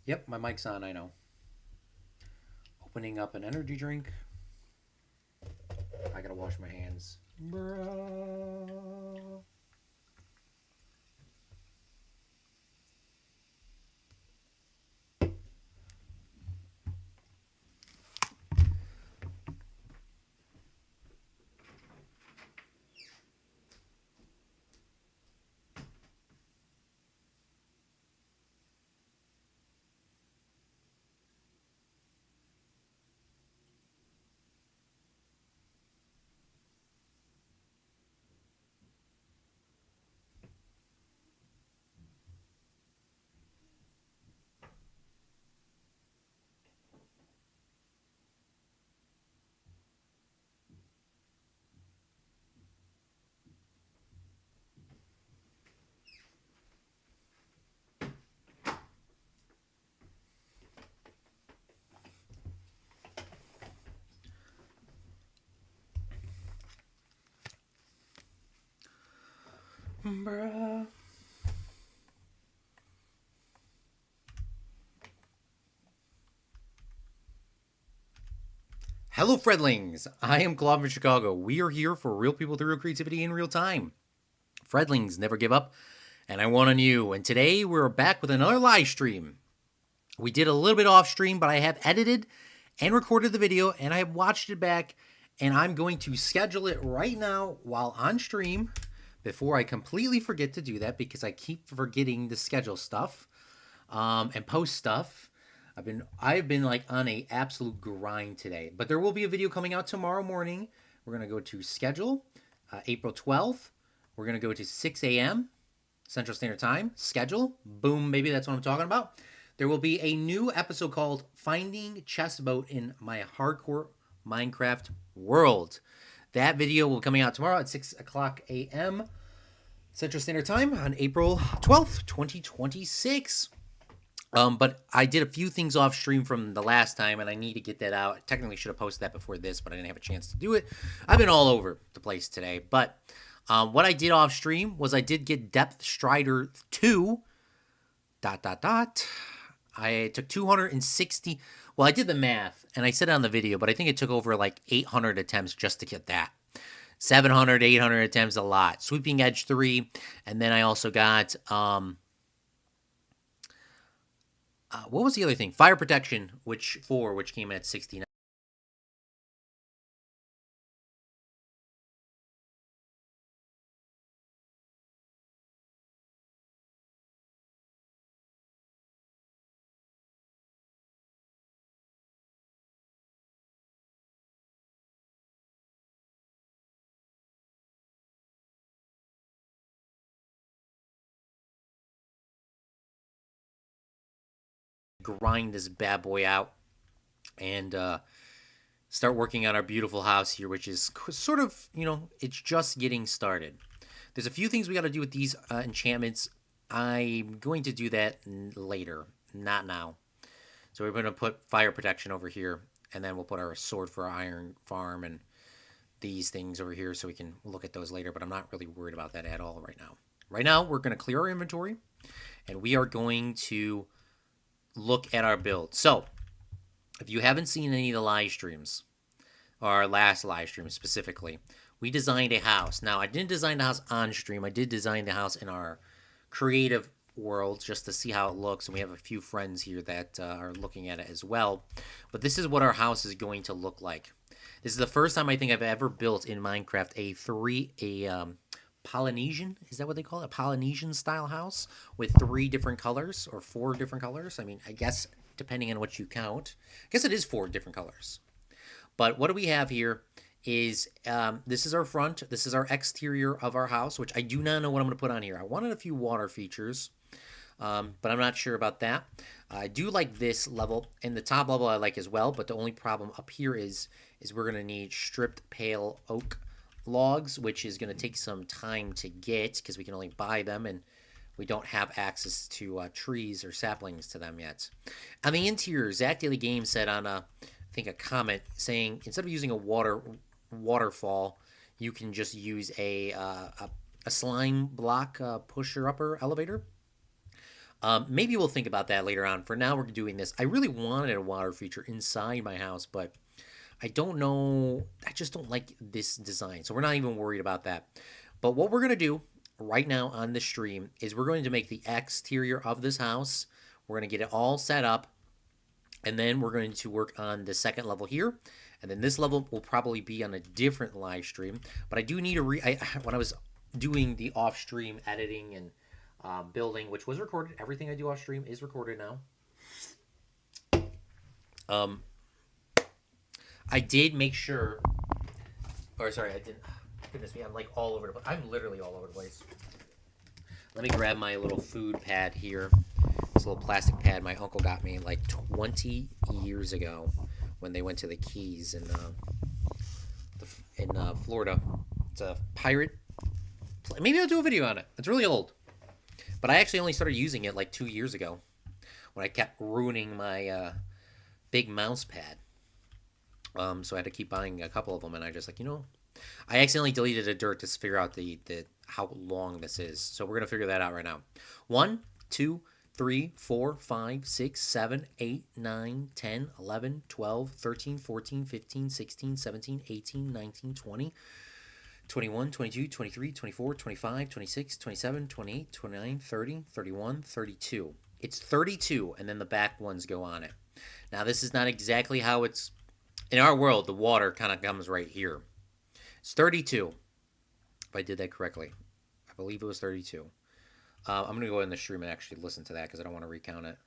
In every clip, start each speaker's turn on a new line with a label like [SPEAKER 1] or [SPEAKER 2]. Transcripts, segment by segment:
[SPEAKER 1] Yep, my mic's on, I know. Opening up an energy drink. I gotta wash my hands. Bruh. Bruh. Hello, Fredlings. I am Claude from Chicago. We are here for real people through real creativity in real time. Fredlings never give up, and I want on you. And today we're back with another live stream. We did a little bit off stream, but I have edited and recorded the video, and I have watched it back, and I'm going to schedule it right now while on stream before I completely forget to do that because I keep forgetting to schedule stuff and post stuff. I've been like on a absolute grind today, but there will be a video coming out tomorrow morning. We're gonna go to schedule, April 12th. We're gonna go to 6 a.m. Central Standard Time. Schedule, boom, baby. That's what I'm talking about. There will be a new episode called "Finding Chess Boat in My Hardcore Minecraft World." That video will be coming out tomorrow at 6 o'clock a.m. Central Standard Time on April 12th, 2026. But I did a few things off stream from the last time, and I need to get that out. I technically should have posted that before this, but I didn't have a chance to do it. I've been all over the place today. But what I did off stream was I did get Depth Strider 2. ... I took 260. Well, I did the math, and I said it on the video, but I think it took over like 800 attempts just to get that. 700, 800 attempts, a lot. Sweeping Edge 3, and then I also got... what was the other thing? Fire Protection, which came in at 69. Grind this bad boy out and start working on our beautiful house here, which is sort of, it's just getting started. There's a few things we got to do with these enchantments. I'm going to do that later, not now. So we're going to put fire protection over here, and then we'll put our sword for our iron farm and these things over here so we can look at those later, but I'm not really worried about that at all right now. Right now, we're going to clear our inventory, and we are going to look at our build. So, if you haven't seen any of the live streams, or our last live stream specifically, we designed a house. Now, I didn't design the house on stream. I did design the house in our creative world just to see how it looks, and we have a few friends here that are looking at it as well. But this is what our house is going to look like. This is the first time I think I've ever built in Minecraft a Polynesian, is that what they call it? A Polynesian style house with 3 different colors or 4 different colors. I mean, I guess depending on what you count. I guess it is 4 different colors. But what do we have here is this is our front. This is our exterior of our house, which I do not know what I'm going to put on here. I wanted a few water features, but I'm not sure about that. I do like this level, and the top level I like as well, but the only problem up here is we're going to need stripped pale oak logs, which is going to take some time to get because we can only buy them, and we don't have access to trees or saplings to them yet. On the interior, Zach Daily Games said on I think a comment saying instead of using a waterfall, you can just use a slime block pusher upper elevator. Maybe we'll think about that later on. For now, we're doing this. I really wanted a water feature inside my house, but I don't know. I just don't like this design. So we're not even worried about that. But what we're going to do right now on the stream is we're going to make the exterior of this house. We're going to get it all set up. And then we're going to work on the second level here. And then this level will probably be on a different live stream. But I do need to when I was doing the off stream editing and building, which was recorded. Everything I do off stream is recorded now. I did make sure, or sorry, I didn't. Goodness me, I'm like all over the place. I'm literally all over the place. Let me grab my little food pad here. This little plastic pad my uncle got me like 20 years ago when they went to the Keys in Florida. It's a pirate. Maybe I'll do a video on it. It's really old. But I actually only started using it like 2 years ago when I kept ruining my big mouse pad. So I had to keep buying a couple of them, and I just I accidentally deleted the dirt to figure out the how long this is. So we're gonna figure that out right now. 1, 2, 3, 4, 5, 6, 7, 8, 9, 10, 11, 12, 13, 14, 15, 16, 17, 18, 19, 20. 21, 22, 23, 24, 25, 26, 27, 28, 29, 30, 31, 32. It's 32, and then the back ones go on it. Now, this is not exactly how it's... In our world, the water kind of comes right here. It's 32, if I did that correctly. I believe it was 32. I'm going to go in the stream and actually listen to that because I don't want to recount it.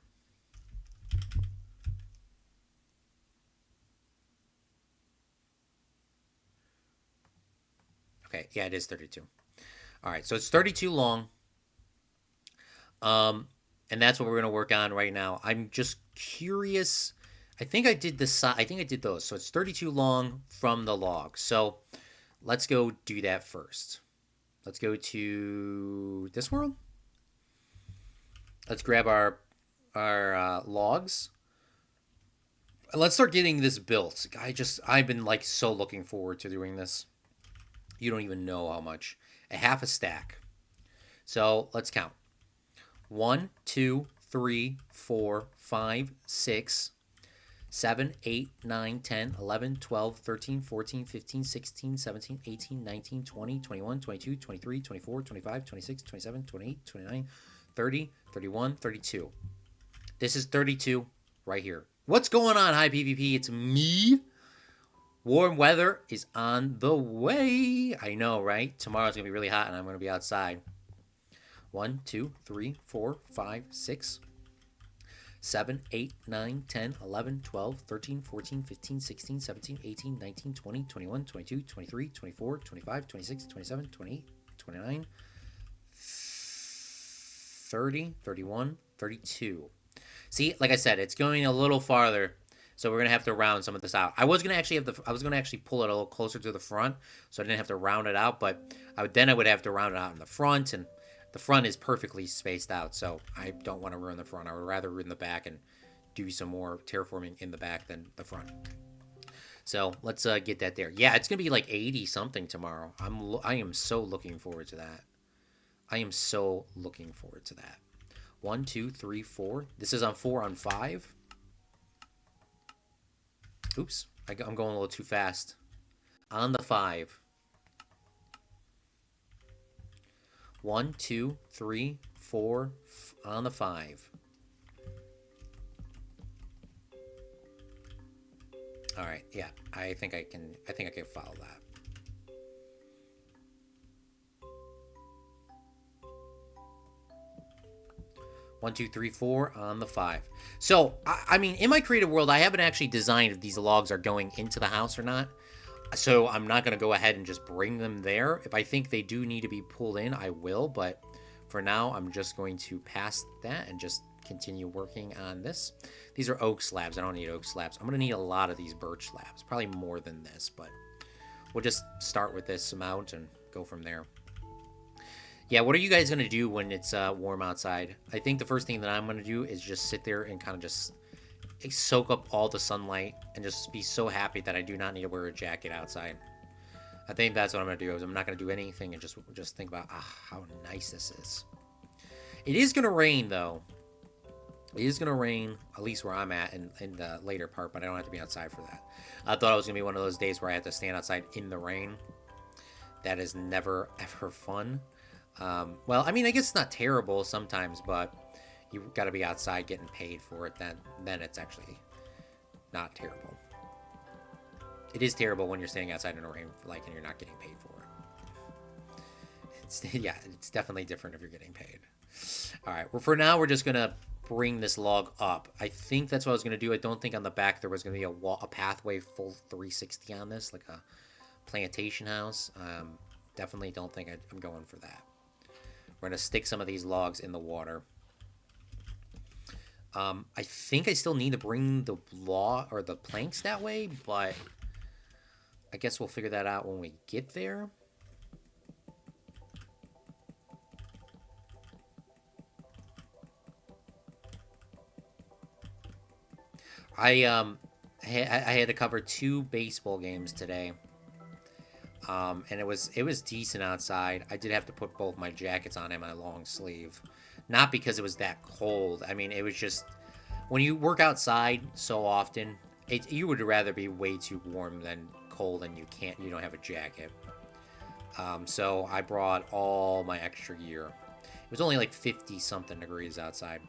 [SPEAKER 1] Okay, yeah, it is 32. All right, so it's 32 long. And that's what we're going to work on right now. I'm just curious. I think I did those. So it's 32 long from the log. So let's go do that first. Let's go to this world. Let's grab our logs. Let's start getting this built. I've been like so looking forward to doing this. You don't even know how much. A half a stack. So let's count. 1, 2, 3, 4, 5, 6, 7, 8, 9, 10, 11, 12, 13, 14, 15, 16, 17, 18, 19, 20, 21, 22, 23, 24, 25, 26, 27, 28, 29, 30, 31, 32. This is 32 right here. What's going on, High PvP? It's me. Warm weather is on the way. I know, right? Tomorrow's going to be really hot and I'm going to be outside. 1, 2, 3, 4, 5, 6, 7, 8, 9, 10, 11, 12, 13, 14, 15, 16, 17, 18, 19, 20, 21, 22, 23, 24, 25, 26, 27, 28, 29, 30, 31, 32. See, like I said, it's going a little farther. So we're gonna have to round some of this out. I was gonna actually pull it a little closer to the front, so I didn't have to round it out. But I would have to round it out in the front, and the front is perfectly spaced out. So I don't want to ruin the front. I would rather ruin the back and do some more terraforming in the back than the front. So let's get that there. Yeah, it's gonna be like 80 something tomorrow. I am so looking forward to that. I am so looking forward to that. 1, 2, 3, 4. This is on 4 on 5. Oops, I'm going a little too fast. On the 5. 1, 2, 3, 4, on the 5. All right, yeah, I think I can follow that. One, two, three, 4 on the 5. So, I mean, in my creative world, I haven't actually designed if these logs are going into the house or not. So, I'm not going to go ahead and just bring them there. If I think they do need to be pulled in, I will. But for now, I'm just going to pass that and just continue working on this. These are oak slabs. I don't need oak slabs. I'm going to need a lot of these birch slabs. Probably more than this, but we'll just start with this amount and go from there. Yeah, what are you guys going to do when it's warm outside? I think the first thing that I'm going to do is just sit there and kind of just soak up all the sunlight and just be so happy that I do not need to wear a jacket outside. I think that's what I'm going to do. Is I'm not going to do anything and just think about how nice this is. It is going to rain, though. It is going to rain, at least where I'm at in the later part, but I don't have to be outside for that. I thought it was going to be one of those days where I had to stand outside in the rain. That is never, ever fun. Well, I mean, I guess it's not terrible sometimes, but you got to be outside getting paid for it. Then it's actually not terrible. It is terrible when you're standing outside in the rain, like, and you're not getting paid for it. Yeah, it's definitely different if you're getting paid. All right, well, for now, we're just going to bring this log up. I think that's what I was going to do. I don't think on the back there was going to be a pathway full 360 on this, like a plantation house. Definitely don't think I'm going for that. We're going to stick some of these logs in the water. I think I still need to bring the the planks that way, but I guess we'll figure that out when we get there. I had to cover 2 baseball games today. And it was decent outside. I did have to put both my jackets on and my long sleeve. Not because it was that cold. I mean, it was just when you work outside so often, you would rather be way too warm than cold, and you don't have a jacket. So I brought all my extra gear. It was only like 50 something degrees outside.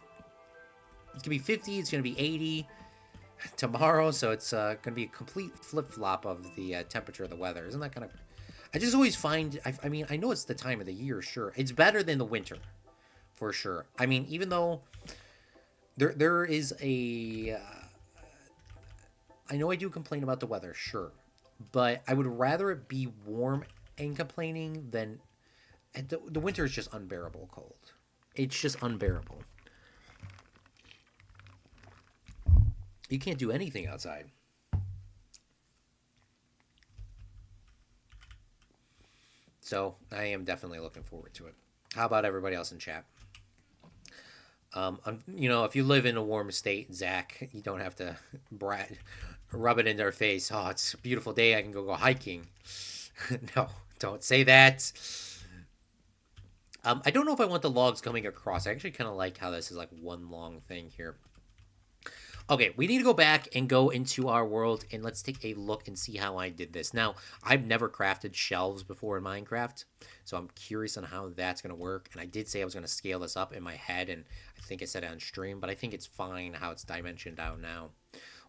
[SPEAKER 1] It's gonna be 50. It's gonna be 80 tomorrow, so it's going to be a complete flip-flop of the temperature of the weather. Isn't that kind of... I just always find... I mean, I know it's the time of the year, sure. It's better than the winter, for sure. I mean, even though there is a... I know I do complain about the weather, sure. But I would rather it be warm and complaining than... The winter is just unbearable cold. It's just unbearable. You can't do anything outside. So I am definitely looking forward to it. How about everybody else in chat? If you live in a warm state, Zach, you don't have to rub it in their face. Oh, it's a beautiful day. I can go hiking. No, don't say that. I don't know if I want the logs coming across. I actually kind of like how this is like one long thing here. Okay, we need to go back and go into our world, and let's take a look and see how I did this. Now, I've never crafted shelves before in Minecraft, so I'm curious on how that's going to work. And I did say I was going to scale this up in my head, and I think I said it on stream, but I think it's fine how it's dimensioned out now.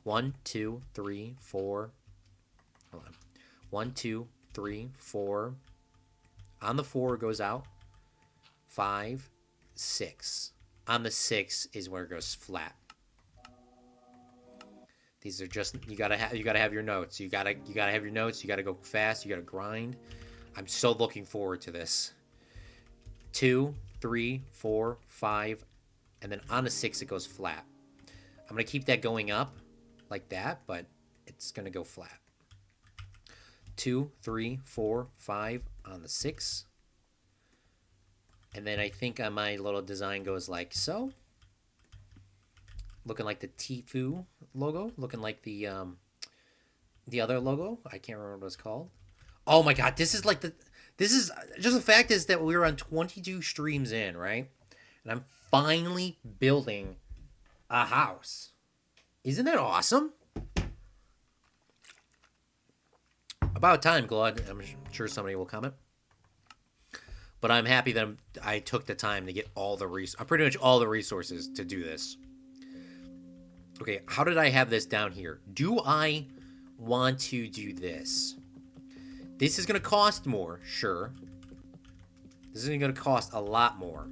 [SPEAKER 1] 1, 2, 3, 4. Hold on. 1, 2, 3, 4. On the 4 goes out. 5, 6. On the 6 is where it goes flat. These are just you gotta have your notes. You gotta have your notes. You gotta go fast. You gotta grind. I'm so looking forward to this. 2, 3, 4, 5, and then on the 6 it goes flat. I'm gonna keep that going up like that, but it's gonna go flat. 2, 3, 4, 5 on the 6, and then I think on my little design goes like so. Looking like the Tfue logo, looking like the other logo. I can't remember what it's called. Oh my god, this is just the fact is that we're on 22 streams in, right? And I'm finally building a house. Isn't that awesome? About time, Claude. I'm sure somebody will comment. But I'm happy that I took the time to get pretty much all the resources to do this. Okay, how did I have this down here? Do I want to do this? This is going to cost more, sure. This is going to cost a lot more.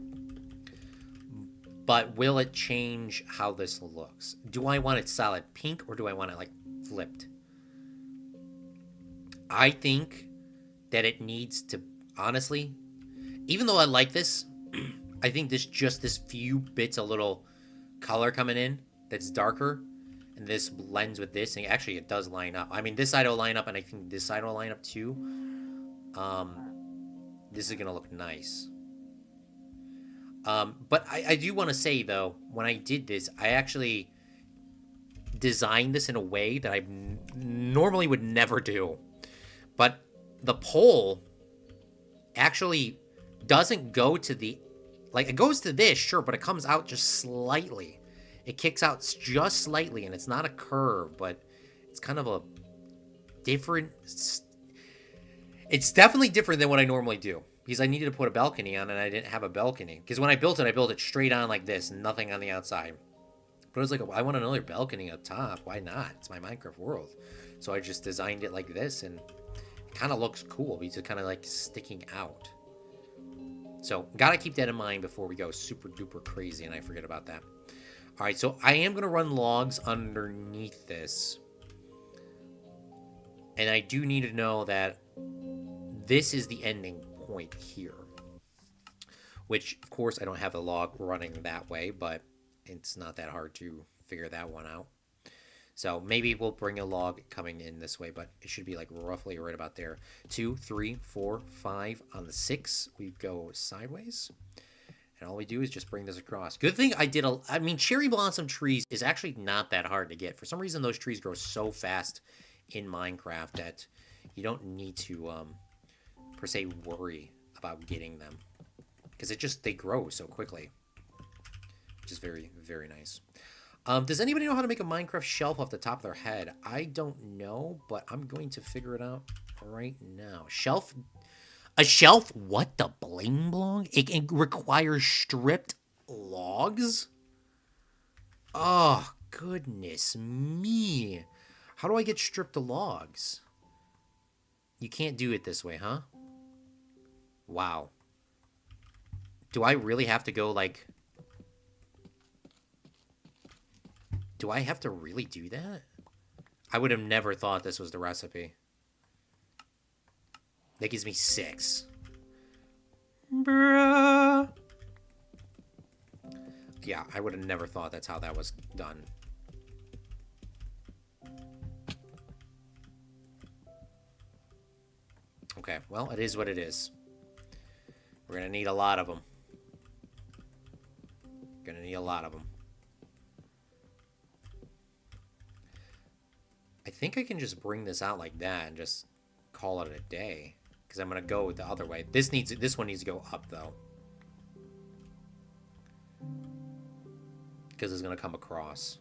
[SPEAKER 1] But will it change how this looks? Do I want it solid pink or do I want it like flipped? I think that it needs to, honestly, even though I like this, I think this few bits of little color coming in that's darker, and this blends with this, and actually it does line up. I mean, this side will line up, and I think this side will line up too. This is gonna look nice. But I do want to say though, when I did this, I actually designed this in a way that I normally would never do. But the pole actually doesn't go to the, like, it goes to this, sure, but it comes out just slightly. It kicks out just slightly, and it's not a curve, but it's kind of a different... It's definitely different than what I normally do, because I needed to put a balcony on, and I didn't have a balcony. Because when I built it straight on like this, nothing on the outside. But I was like, I want another balcony up top. Why not? It's my Minecraft world. So I just designed it like this, and it kind of looks cool, because it's kind of like sticking out. So, gotta keep that in mind before we go super duper crazy, and I forget about that. Alright, so I am gonna run logs underneath this. And I do need to know that this is the ending point here. Which, of course, I don't have the log running that way, but it's not that hard to figure that one out. So maybe we'll bring a log coming in this way, but it should be like roughly right about there. 2, 3, 4, 5. On the 6, we go sideways. And all we do is just bring this across. Good thing I did I mean, cherry blossom trees is actually not that hard to get. For some reason, those trees grow so fast in Minecraft that you don't need to, per se, worry about getting them. Because they grow so quickly. Which is very, very nice. Does anybody know how to make a Minecraft shelf off the top of their head? I don't know, but I'm going to figure it out right now. Shelf? A shelf? What the bling blong? It requires stripped logs? Oh, goodness me. How do I get stripped logs? You can't do it this way, huh? Wow. Do I really have to go, like... Do I have to really do that? I would have never thought this was the recipe. That gives me 6. Bruh. Yeah, I would have never thought that's how that was done. Okay, well, it is what it is. We're gonna need a lot of them. Gonna need a lot of them. I think I can just bring this out like that and just call it a day. Because I'm going to go the other way. This one needs to go up, though. Because it's going to come across.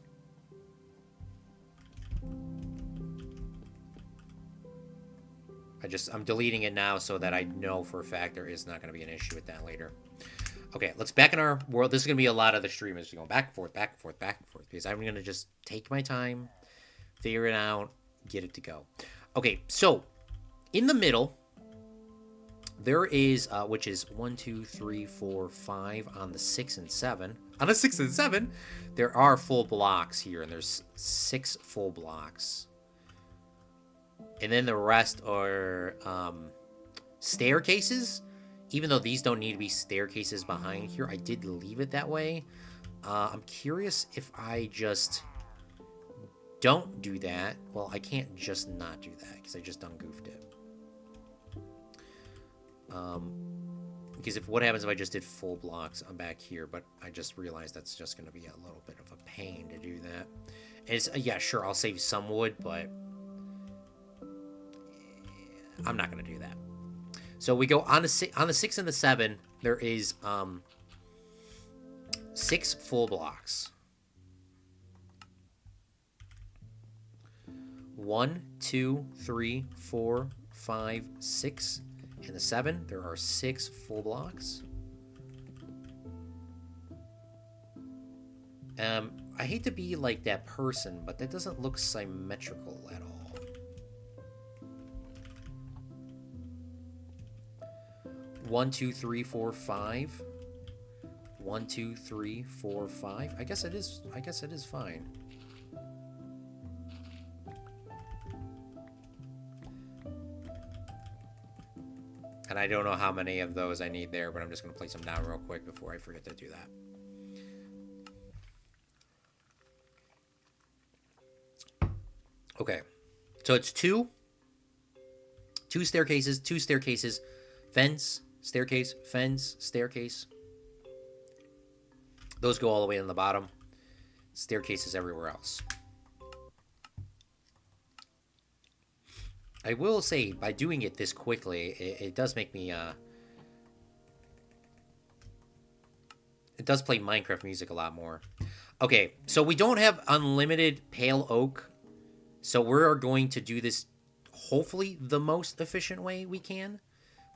[SPEAKER 1] I'm deleting it now so that I know for a fact there is not going to be an issue with that later. Okay, let's back in our world. This is going to be a lot of the streamers going back and forth, back and forth, back and forth. Because I'm going to just take my time, figure it out, get it to go. Okay, so in the middle, there is, which is 1, 2, 3, 4, 5 on the 6 and 7. On the 6 and 7, there are full blocks here, and there's 6 full blocks. And then the rest are staircases. Even though these don't need to be staircases behind here, I did leave it that way. I'm curious if I just don't do that. Well, I can't just not do that because I just ungoofed it. Because what happens if I just did full blocks? I'm back here, but I just realized that's just going to be a little bit of a pain to do that. And it's, yeah, sure, I'll save some wood, but I'm not going to do that. So we go on the 6 and the 7. There is 6 full blocks. 1, 2, 3, 4, 5, 6. In the 7, there are 6 full blocks. I hate to be like that person, but that doesn't look symmetrical at all. 1, 2, 3, 4, 5. 1, 2, 3, 4, 5. I guess it is fine. And I don't know how many of those I need there, but I'm just going to place them down real quick before I forget to do that. Okay. So it's 2 staircases, 2 staircases, fence, staircase, fence, staircase. Those go all the way in the bottom. Staircases everywhere else. I will say, by doing it this quickly, it does make me, it does play Minecraft music a lot more. Okay, so we don't have unlimited pale oak, so we're going to do this hopefully the most efficient way we can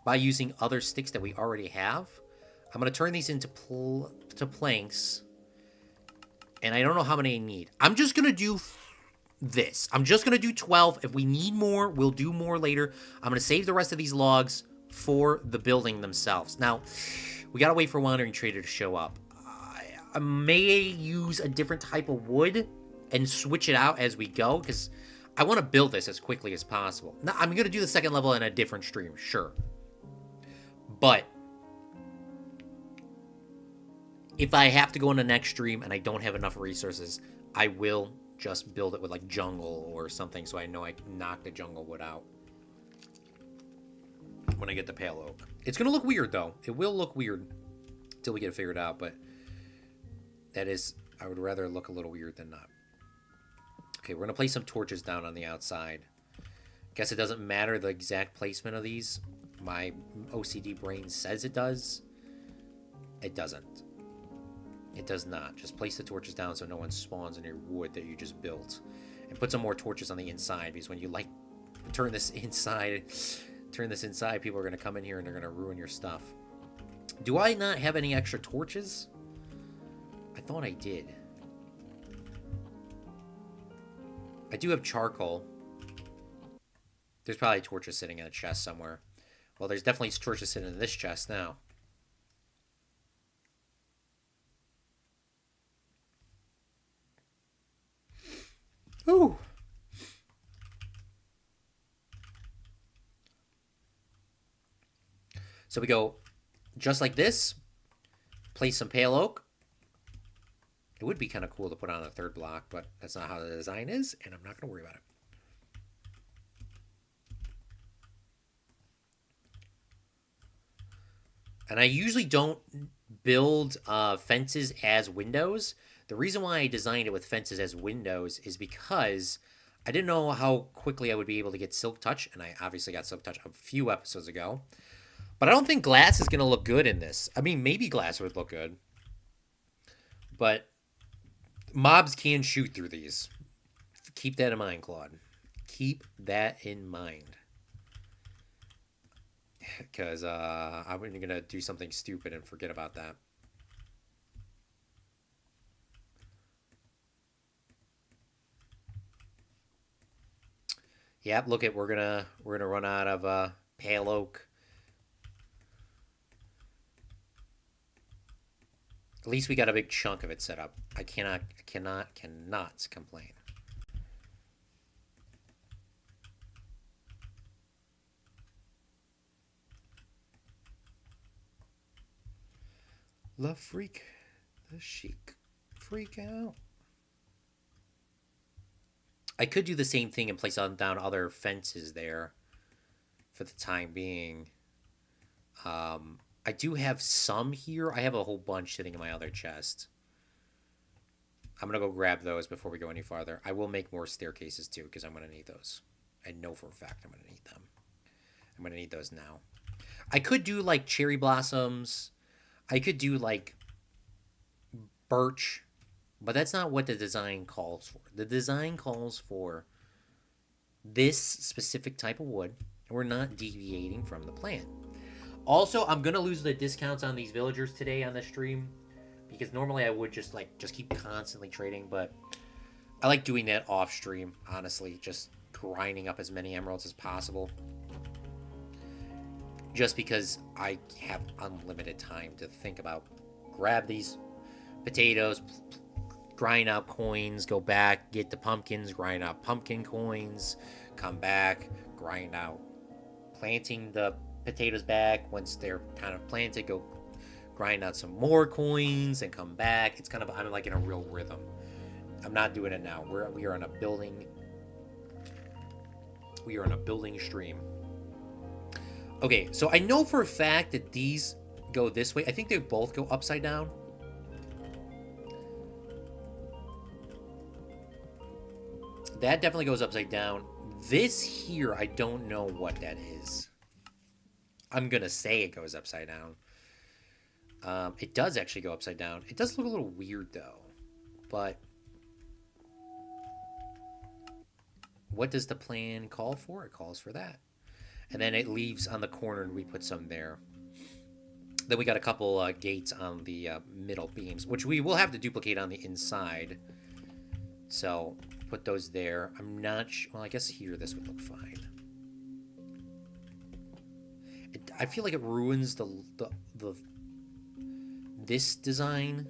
[SPEAKER 1] by using other sticks that we already have. I'm going to turn these into to planks, and I don't know how many I need. I'm just going to do this. I'm just going to do 12. If we need more, we'll do more later. I'm going to save the rest of these logs for the building themselves. Now, we got to wait for Wandering Trader to show up. I may use a different type of wood and switch it out as we go, because I want to build this as quickly as possible. Now, I'm going to do the second level in a different stream, sure. But if I have to go in the next stream and I don't have enough resources, I will just build it with like jungle or something, so I know I can knock the jungle wood out when I get the pale oak. It's going to look weird, though. It will look weird until we get it figured out, but that is, I would rather look a little weird than not. Okay, we're going to place some torches down on the outside. Guess it doesn't matter the exact placement of these. My OCD brain says it does. It doesn't. It does not. Just place the torches down so no one spawns in your wood that you just built. And put some more torches on the inside, because when you like turn this inside, people are going to come in here and they're going to ruin your stuff. Do I not have any extra torches? I thought I did. I do have charcoal. There's probably torches sitting in a chest somewhere. Well, there's definitely torches sitting in this chest now. Ooh. So we go just like this. Place some pale oak. It would be kind of cool to put on a third block, but that's not how the design is, and I'm not going to worry about it. And I usually don't build fences as windows. The reason why I designed it with fences as windows is because I didn't know how quickly I would be able to get Silk Touch, and I obviously got Silk Touch a few episodes ago. But I don't think glass is going to look good in this. I mean, maybe glass would look good. But mobs can shoot through these. Keep that in mind, Claude. Keep that in mind. Because I'm going to do something stupid and forget about that. Yep, look at we're gonna run out of pale oak. At least we got a big chunk of it set up. I cannot complain. La freak, the chic, freak out. I could do the same thing and place down other fences there for the time being. I do have some here. I have a whole bunch sitting in my other chest. I'm going to go grab those before we go any farther. I will make more staircases too, because I'm going to need those. I know for a fact I'm going to need them. I'm going to need those now. I could do like cherry blossoms. I could do like birch. But that's not what the design calls for. The design calls for this specific type of wood, and we're not deviating from the plan. Also, I'm going to lose the discounts on these villagers today on the stream, because normally I would just keep constantly trading, but I like doing that off stream, honestly, just grinding up as many emeralds as possible. Just because I have unlimited time to think about grab these potatoes, grind out coins, go back, get the pumpkins, grind out pumpkin coins, come back, grind out planting the potatoes back. Once they're kind of planted, go grind out some more coins and come back. It's kind of, I'm like in a real rhythm. I'm not doing it now. We are on a building. We are on a building stream. Okay, so I know for a fact that these go this way. I think they both go upside down. That definitely goes upside down. This here, I don't know what that is. I'm going to say it goes upside down. It does actually go upside down. It does look a little weird, though. But what does the plan call for? It calls for that. And then it leaves on the corner, and we put some there. Then we got a couple gates on the middle beams, which we will have to duplicate on the inside. So put those there. I'm not sure. Well, I guess here this would look fine. I feel like it ruins this design,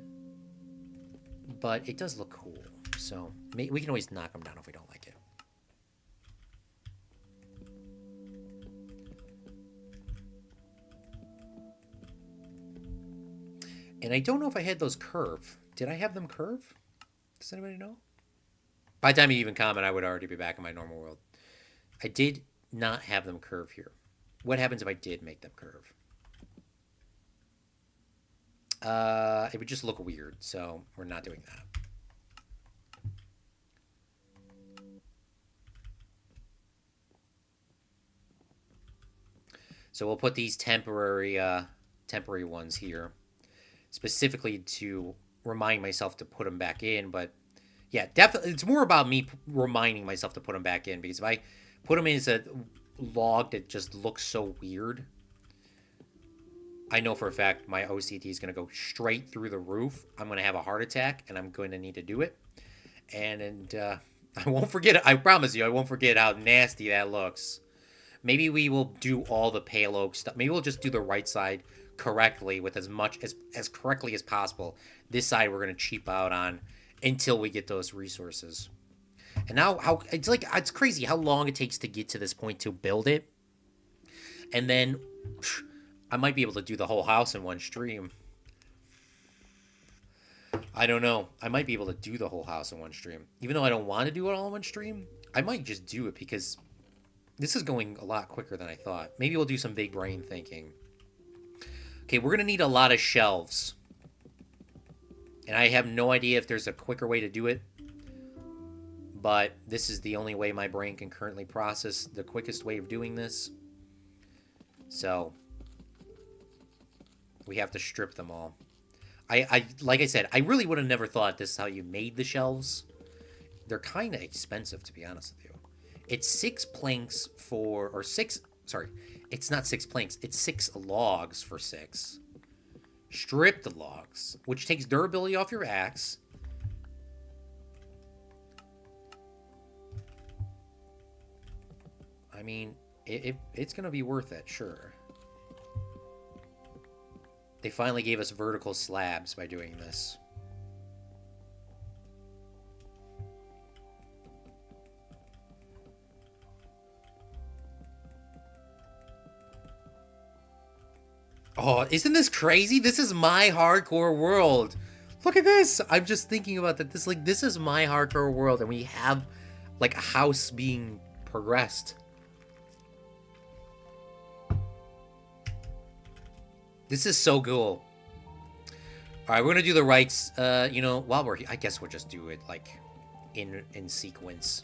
[SPEAKER 1] but it does look cool. So we can always knock them down if we don't like it. And I don't know if I had those curve. Did I have them curve? Does anybody know? By the time you even comment, I would already be back in my normal world. I did not have them curve here. What happens if I did make them curve? It would just look weird, so we're not doing that. So we'll put these temporary ones here, specifically to remind myself to put them back in. But yeah, definitely, it's more about me reminding myself to put them back in, because if I put them in as a log that just looks so weird, I know for a fact my OCD is going to go straight through the roof. I'm going to have a heart attack, and I'm going to need to do it. And I won't forget it. I promise you, I won't forget how nasty that looks. Maybe we will do all the pale oak stuff. Maybe we'll just do the right side correctly with as correctly as possible. This side we're going to cheap out on until we get those resources. And now it's crazy how long it takes to get to this point to build it. And then I might be able to do the whole house in one stream. I don't know. I might be able to do the whole house in one stream. Even though I don't want to do it all in one stream, I might just do it because this is going a lot quicker than I thought. Maybe we'll do some big brain thinking. Okay, we're going to need a lot of shelves. And I have no idea if there's a quicker way to do it. But this is the only way my brain can currently process the quickest way of doing this. So we have to strip them all. Like I said, I really would have never thought this is how you made the shelves. They're kind of expensive, to be honest with you. It's 6 planks for, or 6, sorry, it's not 6 planks. It's 6 logs for 6. Stripped logs, which takes durability off your axe. I mean, it's going to be worth it, sure. They finally gave us vertical slabs by doing this. Oh, isn't this crazy? This is my hardcore world. Look at this. I'm just thinking about that. This is my hardcore world, and we have like a house being progressed. This is so cool. All right, we're gonna do the rights. You know, while we're here, I guess we'll just do it like in sequence.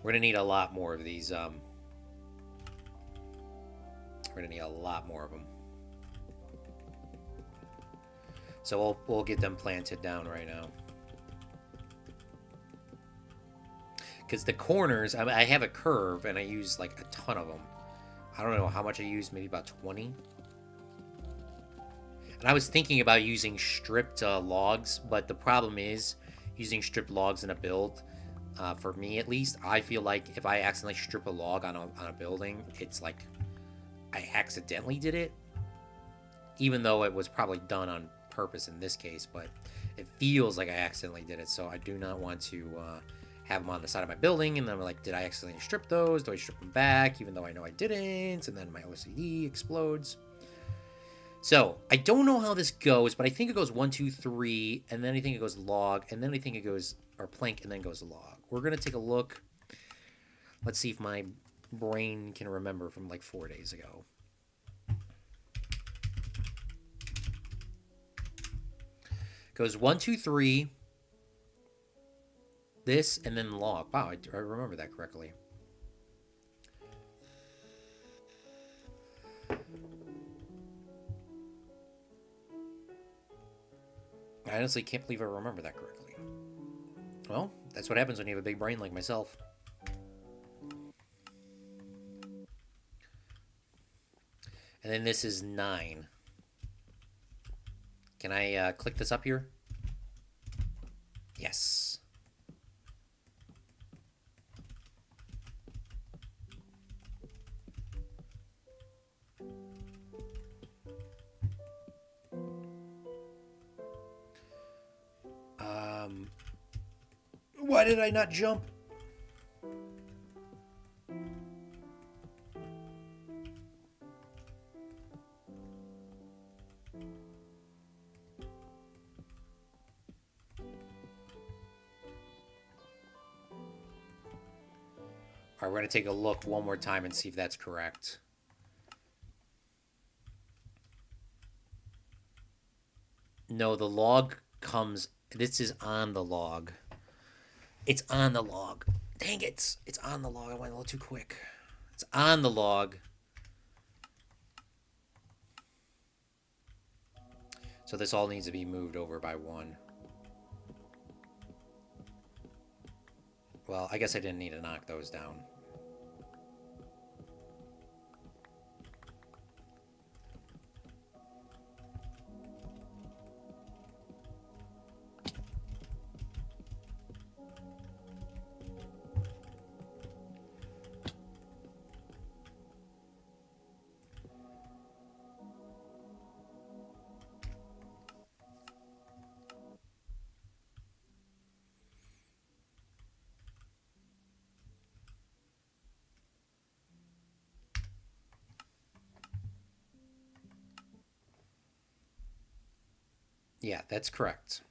[SPEAKER 1] We're gonna need a lot more of these. We're gonna need a lot more of them. So we'll get them planted down right now. Because the corners, I have a curve, and I use like a ton of them. I don't know how much I use, maybe about 20. And I was thinking about using stripped logs, but the problem is using stripped logs in a build. For me, at least, I feel like if I accidentally strip a log on a building, it's like I accidentally did it. Even though it was probably done on purpose in this case, but it feels like I accidentally did it. So I do not want to have them on the side of my building, and then I'm like, did I accidentally strip those? Do I strip them back, even though I know I didn't? And then my OCD explodes. So I don't know how this goes, but I think it goes 1, 2, 3, and then I think it goes log, and then I think it goes or plank, and then goes log. We're gonna take a look. Let's see if my brain can remember from like 4 days ago. Goes 1, 2, 3. This, and then log. Wow, I remember that correctly. I honestly can't believe I remember that correctly. Well, that's what happens when you have a big brain like myself. And then this is 9. Can I click this up here? Yes. Why did I not jump? All right, we're going to take a look one more time and see if that's correct. No, the log comes... This is on the log. It's on the log. Dang it. It's on the log. I went a little too quick. It's on the log. So this all needs to be moved over by 1. Well, I guess I didn't need to knock those down. Yeah, that's correct.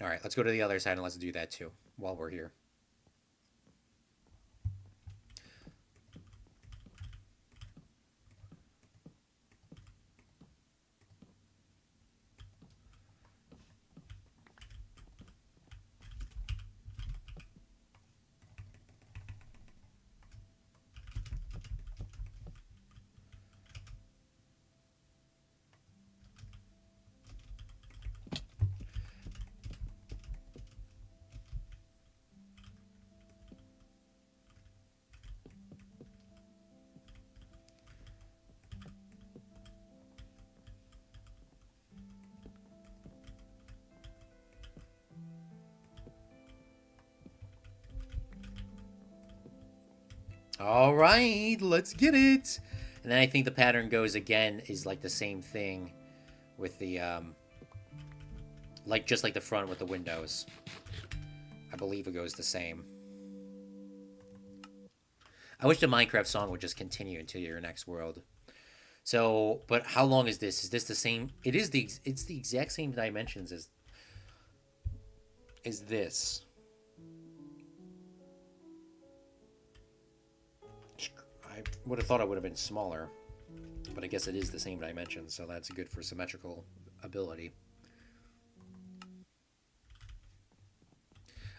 [SPEAKER 1] All right, let's go to the other side and let's do that too while we're here. All right, let's get it. And then I think the pattern goes again is like the same thing with the like just like the front with the windows. I believe it goes the same. I wish the Minecraft song would just continue into your next world. So, but how long is this? Is this the same? It's the exact same dimensions as this. I would have thought it would have been smaller, but I guess it is the same dimensions, so that's good for symmetrical ability.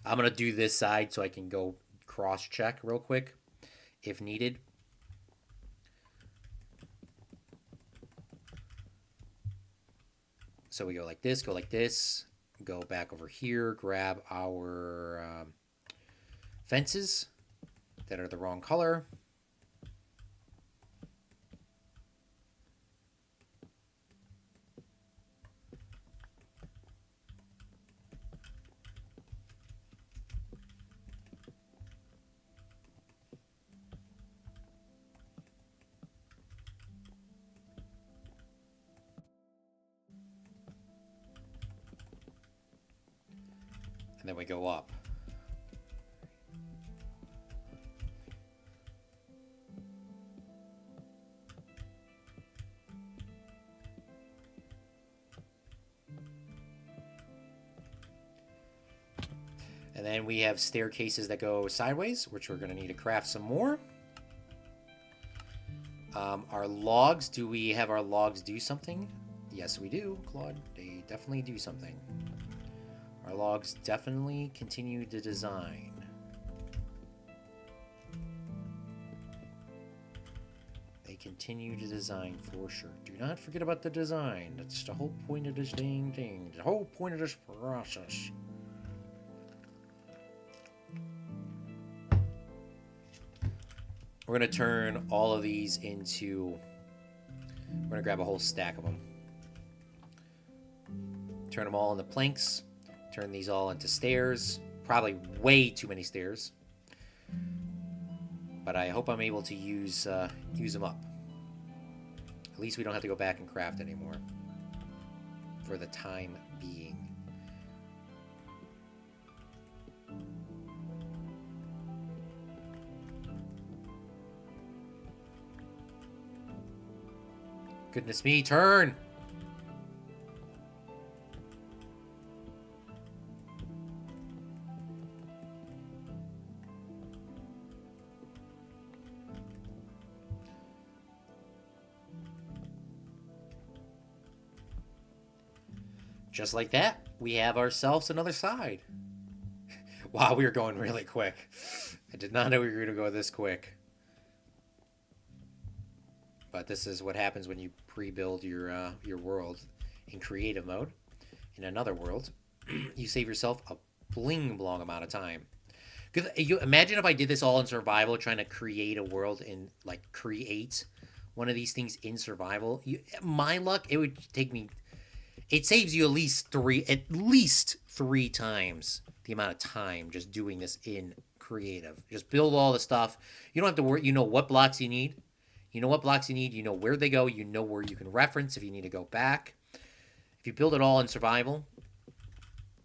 [SPEAKER 1] I'm going to do this side so I can go cross-check real quick if needed. So we go like this, go back over here, grab our fences that are the wrong color. And then we go up. And then we have staircases that go sideways, which we're going to need to craft some more. Our logs, do we have our logs do something? Yes, we do, Claude. They definitely do something. Our logs definitely continue to design. They continue to design for sure. Do not forget about the design. That's the whole point of this dang thing. The whole point of this process. We're going to turn all of these into... We're going to grab a whole stack of them. Turn them all into planks. Turn these all into stairs. Probably way too many stairs. But I hope I'm able to use them up. At least we don't have to go back and craft anymore. For the time being. Goodness me, turn! Just like that, we have ourselves another side. Wow, we are going really quick. I did not know we were going to go this quick. But this is what happens when you pre-build your world in creative mode. In another world, you save yourself a bling-blong amount of time. You imagine if I did this all in survival, trying to create a world in, like, create one of these things in survival. My luck, it would take me... It saves you at least three times the amount of time just doing this in creative. Just build all the stuff. You don't have to worry. You know what blocks you need. You know what blocks you need. You know where they go. You know where you can reference if you need to go back. If you build it all in survival,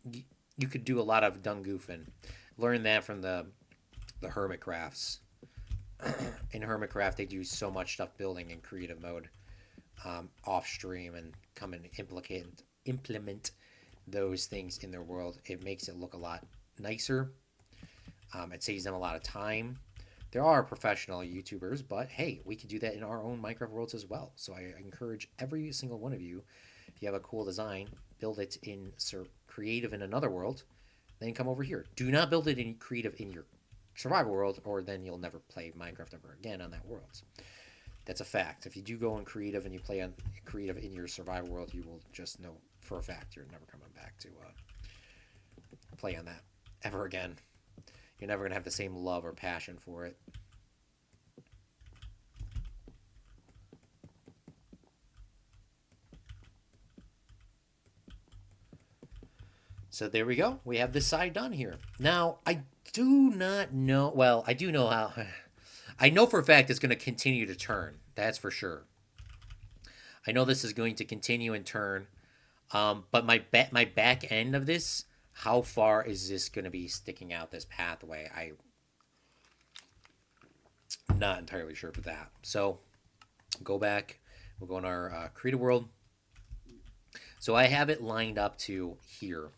[SPEAKER 1] you could do a lot of dung goofing. Learn that from the hermit crafts. In hermit craft, they do so much stuff building in creative mode. Off stream and come and implement those things in their world. It makes it look a lot nicer. It saves them a lot of time. There are professional YouTubers, but hey, we can do that in our own Minecraft worlds as well. So I encourage every single one of you, if you have a cool design, build it in creative in another world, then come over here. Do not build it in creative in your survival world, or then you'll never play Minecraft ever again on that world. That's a fact. If you do go in creative and you play on creative in your survival world, you will just know for a fact you're never coming back to play on that ever again. You're never going to have the same love or passion for it. So there we go. We have this side done here. Now, I do not know... Well, I do know how... I know for a fact it's going to continue to turn. That's for sure. I know this is going to continue and turn. But my back end of this, how far is this going to be sticking out this pathway? I'm not entirely sure for that. So go back. We'll go in our creative world. So I have it lined up to here.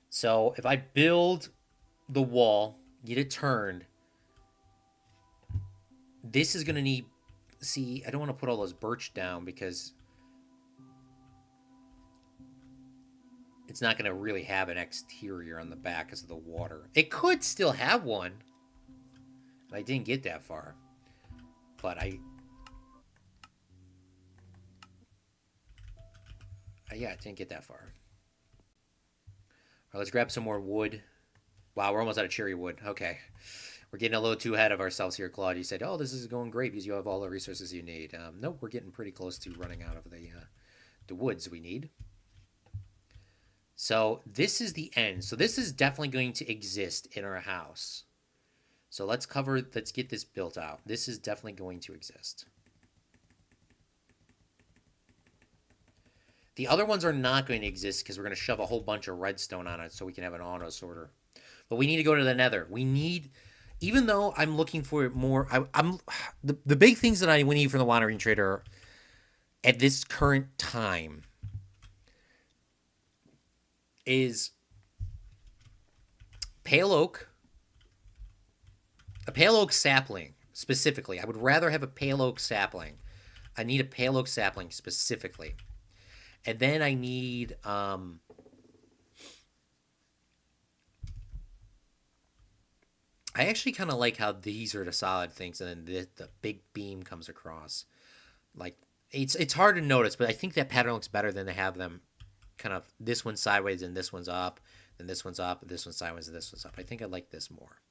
[SPEAKER 1] So if I build the wall, get it turned, this is going to need... See, I don't want to put all those birch down because it's not going to really have an exterior on the back because of the water. It could still have one. I didn't get that far. But yeah, I didn't get that far. All right, let's grab some more wood. Wow, we're almost out of cherry wood. Okay. We're getting a little too ahead of ourselves here, Claude. You said, oh, this is going great because you have all the resources you need. Nope, we're getting pretty close to running out of the woods we need. So this is the end. So this is definitely going to exist in our house. So let's get this built out. This is definitely going to exist. The other ones are not going to exist because we're going to shove a whole bunch of redstone on it so we can have an auto sorter. But we need to go to the nether. We need, even though I'm looking for more, the big things that I need from the wandering trader at this current time is pale oak, a pale oak sapling specifically. I would rather have a pale oak sapling. I need a pale oak sapling specifically. And then I need I actually kind of like how these are the solid things, and then the big beam comes across. Like it's hard to notice, but I think that pattern looks better than to have them kind of this one sideways and this one's up, then this one's up, and this one's sideways and this one's up. I think I like this more.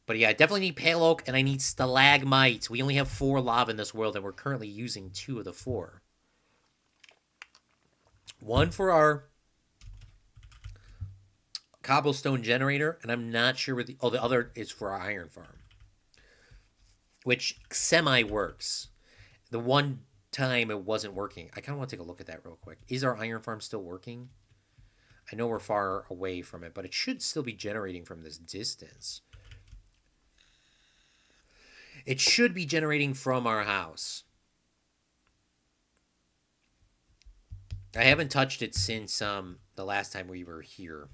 [SPEAKER 1] But yeah, I definitely need pale oak and I need stalagmites. We only have 4 lava in this world, and we're currently using 2 of the 4. One for our cobblestone generator, and I'm not sure what the other is for our iron farm, which semi works. The one time it wasn't working, I kind of want to take a look at that real quick. Is our iron farm still working? I know we're far away from it, but it should still be generating from this distance. It should be generating from our house. I haven't touched it since the last time we were here.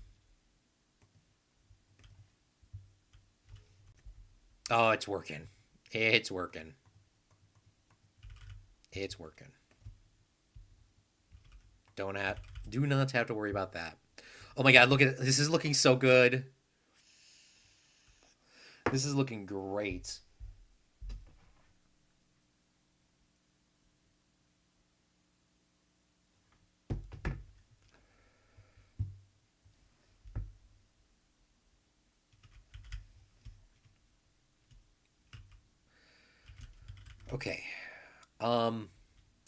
[SPEAKER 1] Oh, it's working. It's working. It's working. Do not have to worry about that. Oh my god, look at it. This is looking so good. This is looking great. Okay.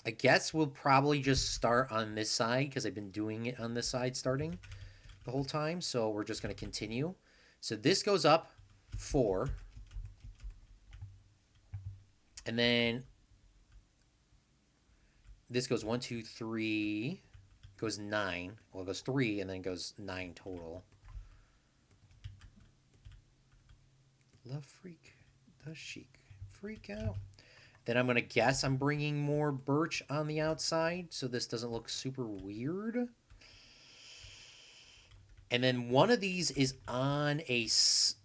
[SPEAKER 1] I guess we'll probably just start on this side because I've been doing it on this side starting the whole time. So we're just going to continue. So this goes up 4. And then this goes 1, 2, 3. Goes 9. Well, it goes 3 and then goes 9 total. Love freak. Does chic. Freak out. Then I'm going to guess I'm bringing more birch on the outside so this doesn't look super weird. And then one of these is on this.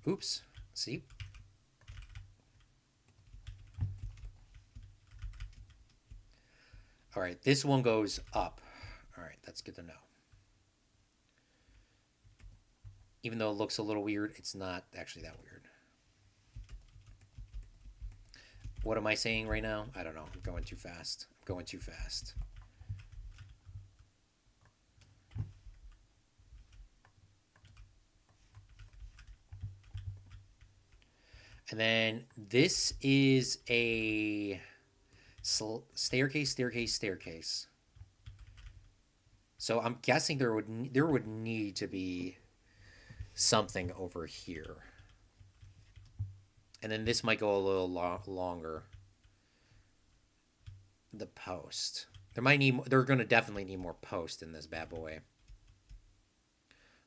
[SPEAKER 1] Oops. See? All right, this one goes up. All right, that's good to know. Even though it looks a little weird, it's not actually that weird. What am I saying right now? I don't know. I'm going too fast. I'm going too fast. And then this is a staircase, staircase, staircase. So I'm guessing there would need to be something over here. And then this might go a little longer. The post. They're going to definitely need more post in this bad boy.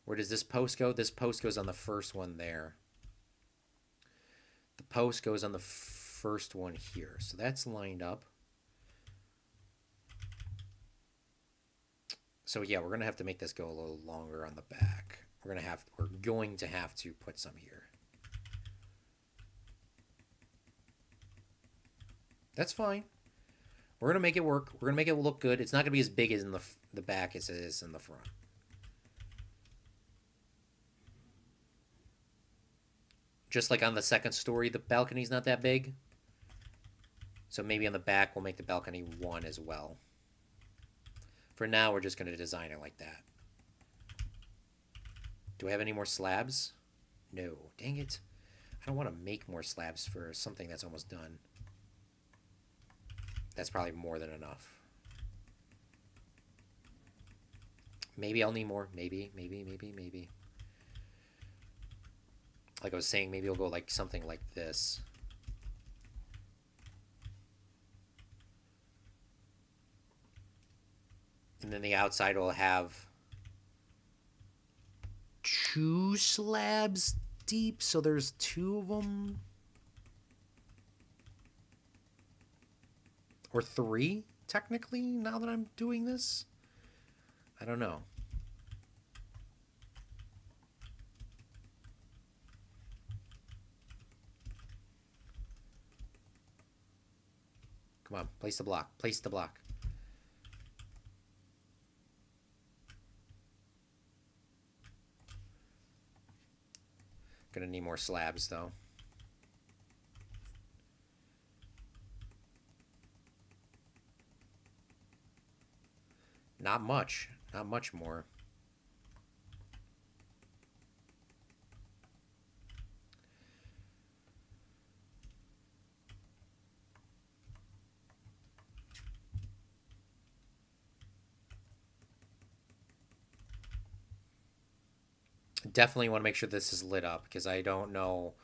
[SPEAKER 1] Where does this post go? This post goes on the first one there. The post goes on the first one here. So that's lined up. So yeah, we're going to have to make this go a little longer on the back. We're going to have to put some here. That's fine. We're going to make it work. We're going to make it look good. It's not going to be as big as in the back as it is in the front. Just like on the second story, the balcony's not that big. So maybe on the back, we'll make the balcony 1 as well. For now, we're just going to design it like that. Do I have any more slabs? No. Dang it. I don't want to make more slabs for something that's almost done. That's probably more than enough. Maybe I'll need more. Maybe. Like I was saying, maybe I'll go like something like this. And then the outside will have 2 slabs deep, so there's 2 of them. Or 3, technically, now that I'm doing this. I don't know. Come on, place the block. Place the block. Gonna need more slabs, though. Not much. Not much more. Definitely want to make sure this is lit up because I don't know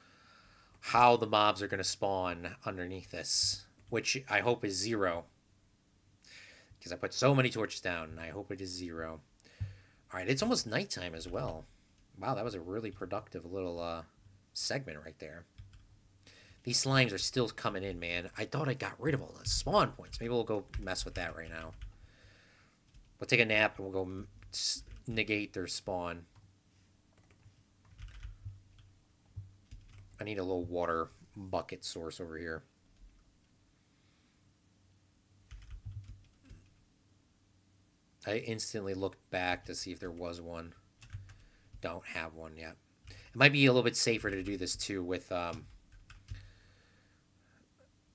[SPEAKER 1] how the mobs are going to spawn underneath this, which I hope is 0 because I put so many torches down and I hope it is 0. All right, it's almost nighttime as well. Wow, that was a really productive little segment right there. These slimes are still coming in, man. I thought I got rid of all the spawn points. Maybe we'll go mess with that right now. We'll take a nap and we'll go negate their spawn. I need a little water bucket source over here. I instantly looked back to see if there was one. Don't have one yet. It might be a little bit safer to do this too with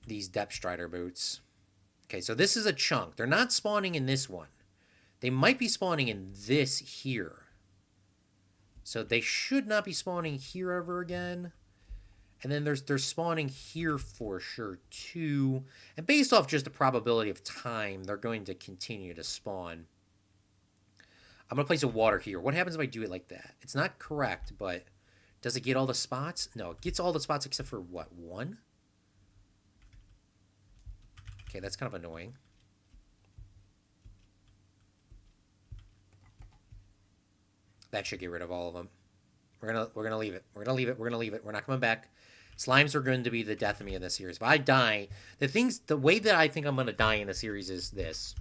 [SPEAKER 1] these Depth Strider boots. Okay, so this is a chunk. They're not spawning in this one. They might be spawning in this here. So they should not be spawning here ever again. And then they're spawning here for sure too. And based off just the probability of time, they're going to continue to spawn. I'm going to place a water here. What happens if I do it like that? It's not correct, but does it get all the spots? No, it gets all the spots except for what, 1? Okay, that's kind of annoying. That should get rid of all of them. We're gonna leave it. We're gonna leave it. We're gonna leave it. We're not coming back. Slimes are going to be the death of me in this series. If I die, the way that I think I'm gonna die in the series is this: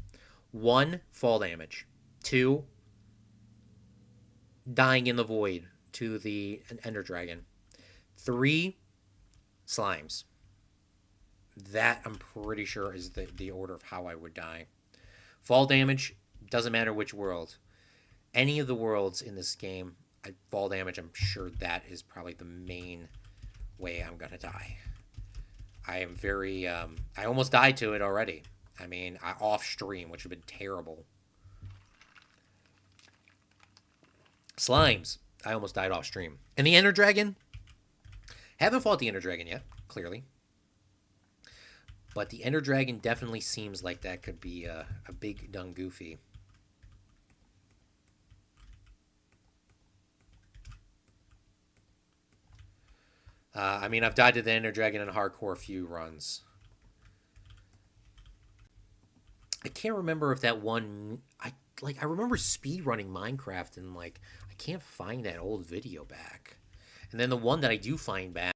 [SPEAKER 1] 1, fall damage. 2, dying in the void to the Ender Dragon. 3, slimes. That I'm pretty sure is the order of how I would die. Fall damage doesn't matter which world. Any of the worlds in this game, fall damage, I'm sure that is probably the main way I'm gonna die. I am very I almost died to it already. I mean, off stream, which would have been terrible. Slimes, I almost died off stream. And the Ender Dragon, haven't fought the Ender Dragon yet, clearly. But the Ender Dragon definitely seems like that could be a big dung goofy. I mean, I've died to the Ender Dragon in hardcore few runs. I can't remember if that one... I remember speedrunning Minecraft and, like, I can't find that old video back. And then the one that I do find back...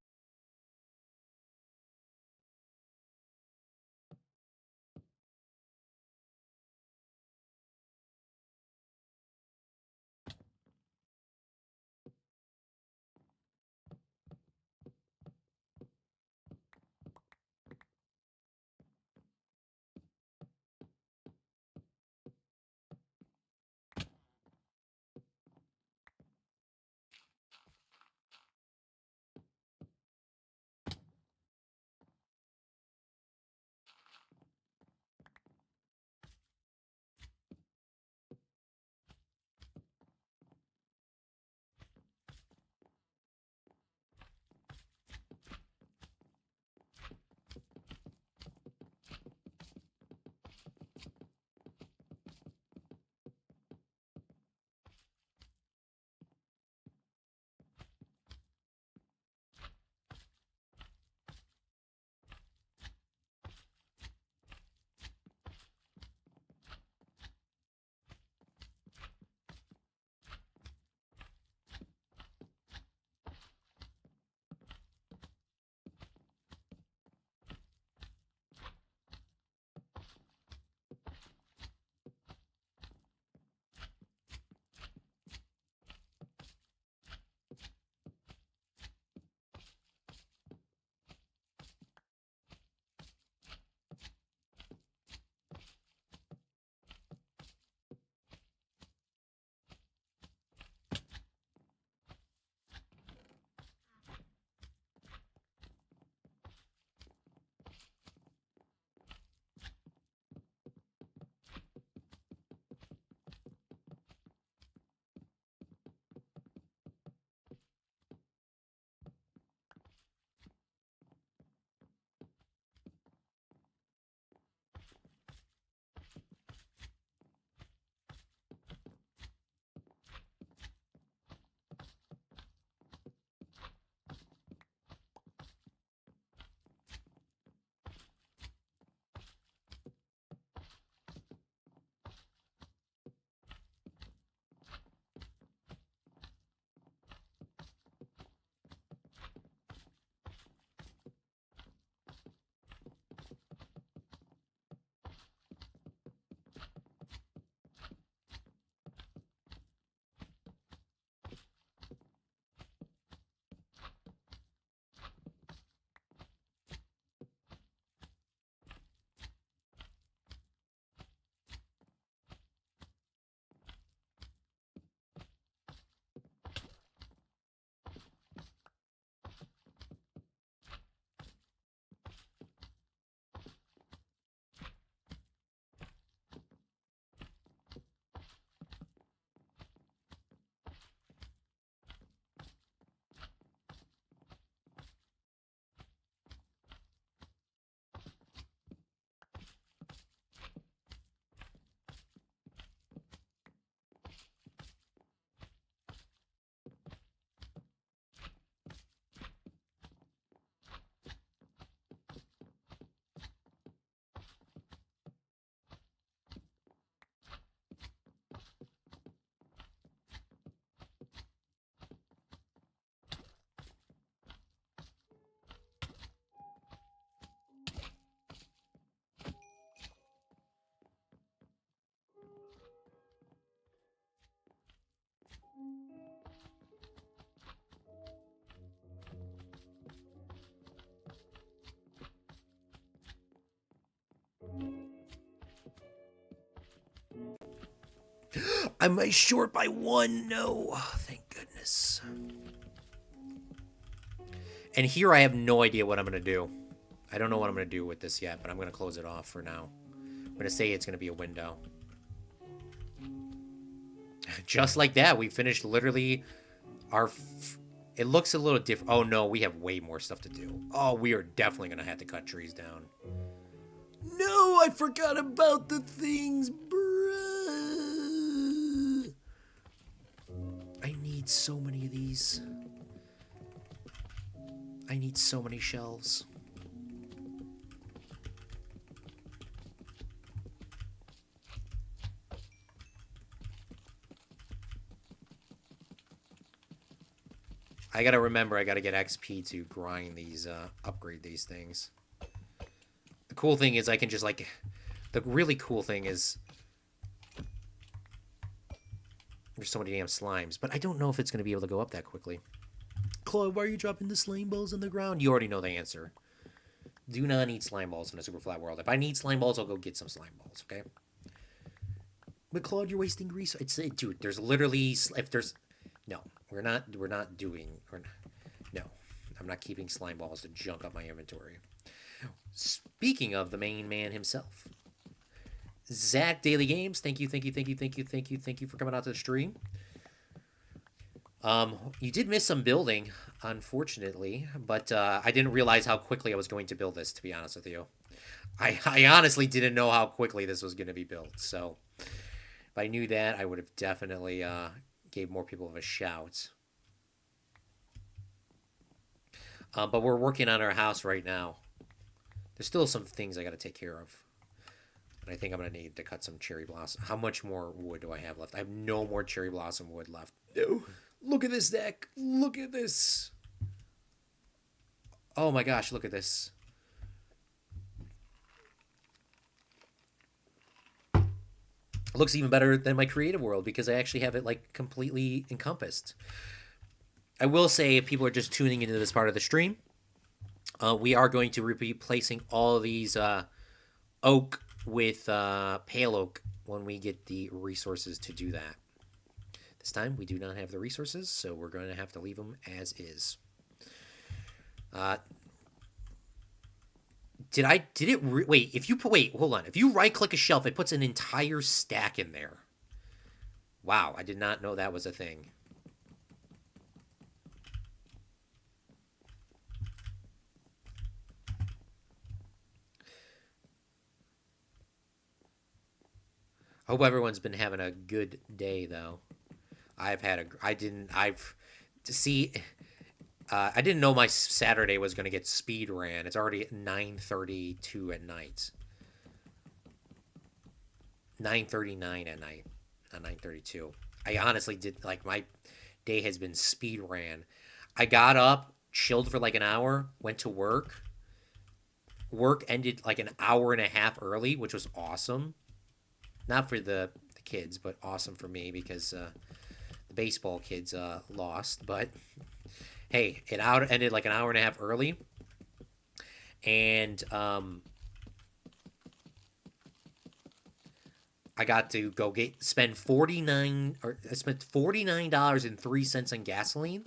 [SPEAKER 1] Am I short by one? No. Oh, thank goodness. And here I have no idea what I'm going to do. I don't know what I'm going to do with this yet, but I'm going to close it off for now. I'm going to say it's going to be a window. Just like that, we finished literally our... It looks a little different. Oh, no, we have way more stuff to do. Oh, we are definitely going to have to cut trees down. No, I forgot about the things, bruh. I need so many of these. I need so many shelves. I gotta remember, I gotta get XP to grind these, upgrade these things. The cool thing is I can just, like... The really cool thing is... There's so many damn slimes, but I don't know if it's gonna be able to go up that quickly. Claude, why are you dropping the slime balls on the ground? You already know the answer. Do not need slime balls in a super flat world. If I need slime balls, I'll go get some slime balls, okay? But Claude, you're wasting resources. Dude, there's literally... If there's... No, we're not doing... No, I'm not keeping slime balls to junk up my inventory. Speaking of the main man himself, Zach Daily Games, thank you for coming out to the stream. You did miss some building, unfortunately, but I didn't realize how quickly I was going to build this, to be honest with you. I honestly didn't know how quickly this was going to be built, so if I knew that, I would have definitely gave more people of a shout. But we're working on our house right now. There's still some things I got to take care of. And I think I'm going to need to cut some cherry blossom. How much more wood do I have left? I have no more cherry blossom wood left. No. Look at this deck. Look at this. Oh my gosh, look at this. It looks even better than my creative world because I actually have it like completely encompassed. I will say, if people are just tuning into this part of the stream, we are going to be replacing all of these oak with pale oak when we get the resources to do that. This time, we do not have the resources, so we're going to have to leave them as is. Wait, hold on. If you right-click a shelf, it puts an entire stack in there. Wow, I did not know that was a thing. I hope everyone's been having a good day, though. I didn't know my Saturday was going to get speed ran. It's already at 9:32 at night. 9:39 at night, not 9:32. I honestly did, like, my day has been speed ran. I got up, chilled for like an hour, went to work. Work ended like an hour and a half early, which was awesome. Not for the kids, but awesome for me because the baseball kids lost. But hey, it ended like an hour and a half early. And I got to go spend I spent $49.03 on gasoline.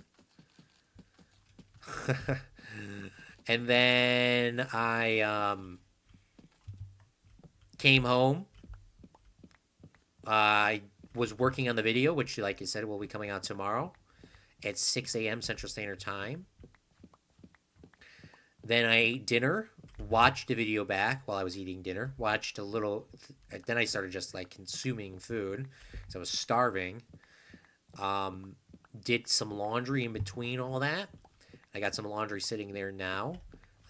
[SPEAKER 1] And then I came home. I was working on the video, which, like I said, will be coming out tomorrow at 6 a.m. Central Standard Time. Then I ate dinner, watched the video back while I was eating dinner, watched a little. Then I started just like consuming food because I was starving. Did some laundry in between all that. I got some laundry sitting there now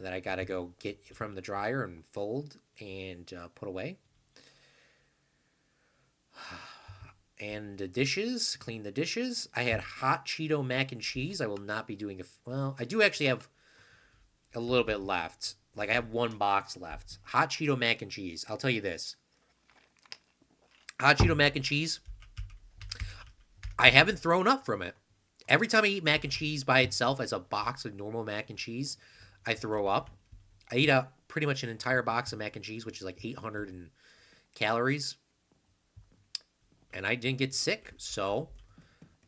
[SPEAKER 1] that I got to go get from the dryer and fold and put away. And the dishes, clean the dishes. I had hot Cheeto mac and cheese. I will not be doing well, I do actually have a little bit left. Like, I have one box left. Hot Cheeto mac and cheese. I'll tell you this. Hot Cheeto mac and cheese, I haven't thrown up from it. Every time I eat mac and cheese by itself as a box of normal mac and cheese, I throw up. I eat pretty much an entire box of mac and cheese, which is like 800 calories. and I didn't get sick. So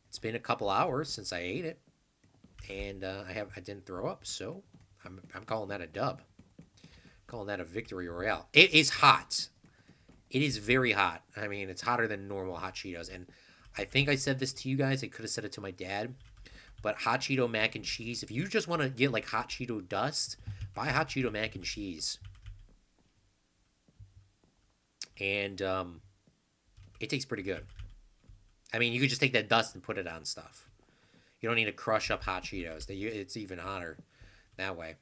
[SPEAKER 1] it's been a couple hours since I ate it, and I didn't throw up. So I'm calling that a dub. Calling that a victory royale. It is hot. It is very hot. I mean, it's hotter than normal hot Cheetos. And I think I said this to you guys. I could have said it to my dad. But hot Cheeto mac and cheese, if you just want to get like hot Cheeto dust, buy hot Cheeto mac and cheese. And it tastes pretty good. I mean, you could just take that dust and put it on stuff. You don't need to crush up hot Cheetos. It's even hotter that way.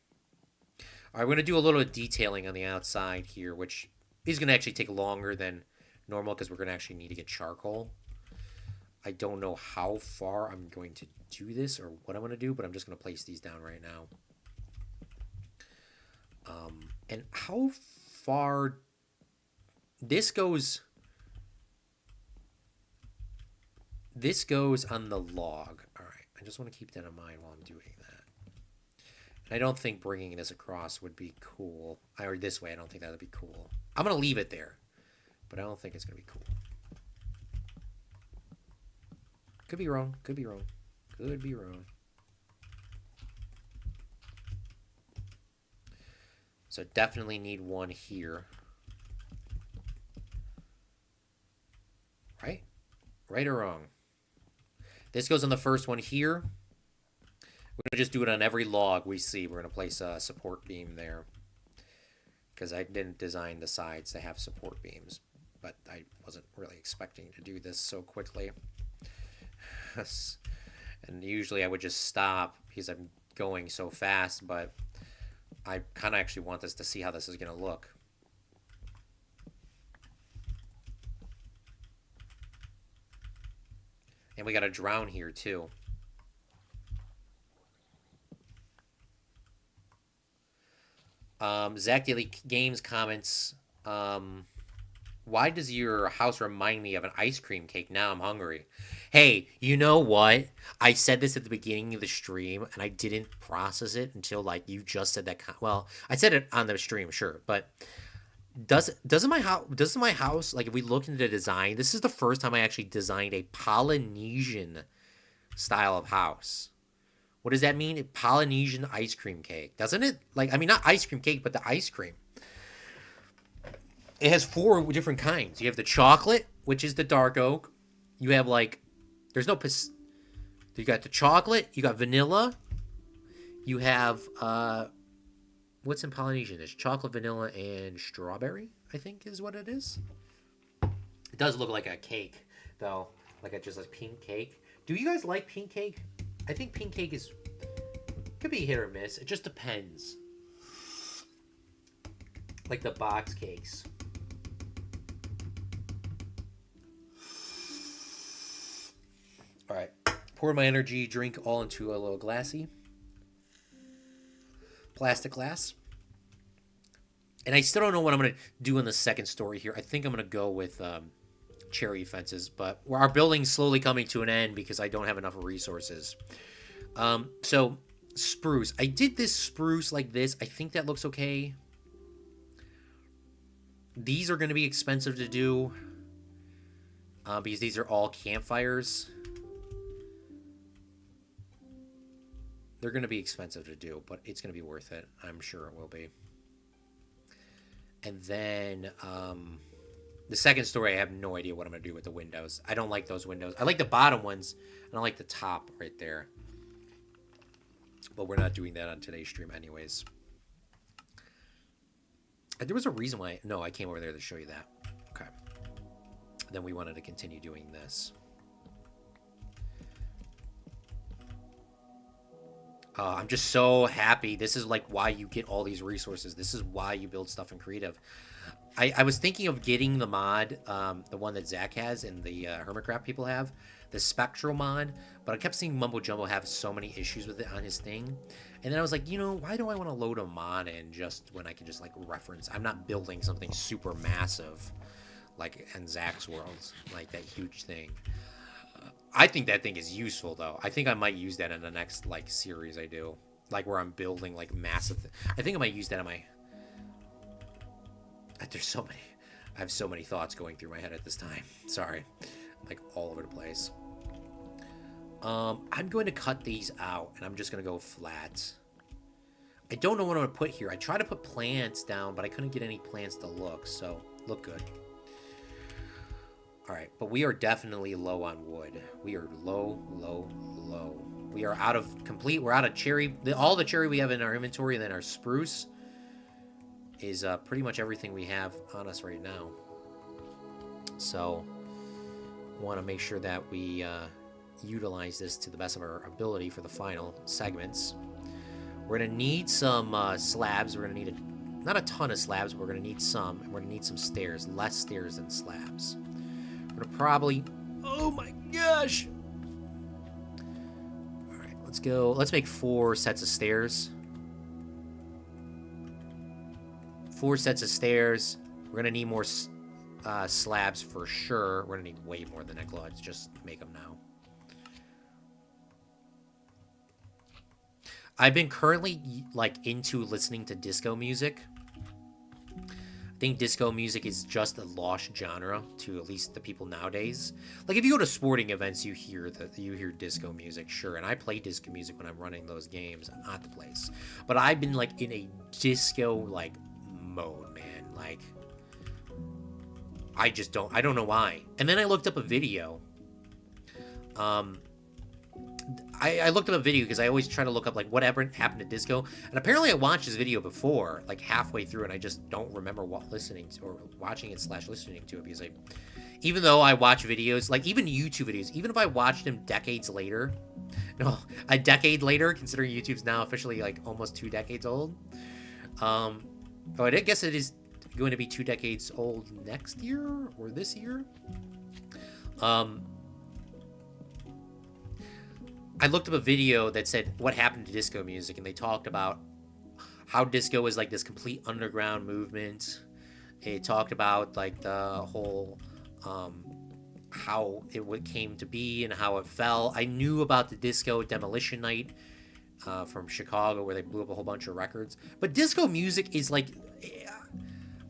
[SPEAKER 1] All right, we're going to do a little detailing on the outside here, which is going to actually take longer than normal because we're going to actually need to get charcoal. I don't know how far I'm going to do this or what I'm going to do, but I'm just going to place these down right now. And how far this goes on the log. All right, I just want to keep that in mind while I'm doing that. And I don't think bringing this across would be cool. Or this way, I don't think that would be cool. I'm going to leave it there, but I don't think it's going to be cool. Could be wrong. Could be wrong. Could be wrong. So definitely need one here. Right? Right or wrong? This goes on the first one here. We're going to just do it on every log we see. We're going to place a support beam there. Because I didn't design the sides to have support beams. But I wasn't really expecting to do this so quickly. And usually I would just stop because I'm going so fast, but I kind of actually want this to see how this is going to look. And we got a drown here too. Zach Daily Games comments, why does your house remind me of an ice cream cake? Now I'm hungry. Hey, you know what? I said this at the beginning of the stream, and I didn't process it until like you just said that. Well, I said it on the stream, sure, but doesn't my house like if we look into the design, this is the first time I actually designed a Polynesian style of house. What does that mean? A Polynesian ice cream cake, doesn't it? Like, I mean, not ice cream cake, but the ice cream. It has 4 different kinds. You have the chocolate, which is the dark oak. You have like, there's no, you got the chocolate, you got vanilla. You have, what's in Polynesian? There's chocolate, vanilla, and strawberry, I think is what it is. It does look like a cake, though. Like just a pink cake. Do you guys like pink cake? I think pink cake could be hit or miss. It just depends. Like the box cakes. All right. Pour my energy drink all into a little glassy. Plastic glass. And I still don't know what I'm going to do in the second story here. I think I'm going to go with cherry fences, but our building's slowly coming to an end because I don't have enough resources. So spruce. I did this spruce like this. I think that looks okay. These are going to be expensive to do because these are all campfires. They're going to be expensive to do, but it's going to be worth it. I'm sure it will be. And then the second story, I have no idea what I'm going to do with the windows. I don't like those windows. I like the bottom ones. I don't like the top right there. But we're not doing that on today's stream anyways. There was a reason why... No, I came over there to show you that. Okay. Then we wanted to continue doing this. I'm just so happy. This is like why you get all these resources. This is why you build stuff in creative. I was thinking of getting the mod, the one that Zach has and the Hermitcraft people have, the Spectral mod, but I kept seeing Mumbo Jumbo have so many issues with it on his thing. And then I was like, you know, why do I want to load a mod in just when I can just like reference? I'm not building something super massive like in Zach's world, like that huge thing. I think that thing is useful though. I think I might use that in the next like series I do, like where I'm building like massive. I think I might use that in my. There's so many. I have so many thoughts going through my head at this time. Sorry. like all over the place. I'm going to cut these out, and I'm just going to go flat. I don't know what I'm going to put here. I tried to put plants down, but I couldn't get any plants to look good. All right, but we are definitely low on wood. We are low. We are out of we're out of cherry. All the cherry we have in our inventory, and then our spruce is pretty much everything we have on us right now. So, want to make sure that we utilize this to the best of our ability for the final segments. We're going to need some slabs. We're going to need not a ton of slabs, but we're going to need some. And we're going to need some stairs. Less stairs than slabs. We're going to probably... Oh my gosh! Alright, let's go. Let's make 4 sets of stairs. 4 sets of stairs. We're going to need more slabs for sure. We're going to need way more than that, Claude. Just make them now. I've been currently, like, into listening to disco music. I think disco music is just a lost genre to at least the people nowadays. Like, if you go to sporting events, you hear disco music, sure. And I play disco music when I'm running those games at the place. But I've been, like, in a disco, like, mode, man. Like, I don't know why. And then I looked up a video. I looked up a video because I always try to look up, like, whatever happened to disco. And apparently I watched this video before, like, halfway through, and I just don't remember listening to, or watching it / listening to it, because even though I watch videos, like, even YouTube videos, even if I watched them decades later, no, a decade later, considering YouTube's now officially, like, almost 2 decades old. I guess it is going to be 2 decades old next year, or this year. I looked up a video that said what happened to disco music, and they talked about how disco is like this complete underground movement. It talked about like the whole how it came to be and how it fell. I knew about the disco demolition night from Chicago where they blew up a whole bunch of records. But disco music is like,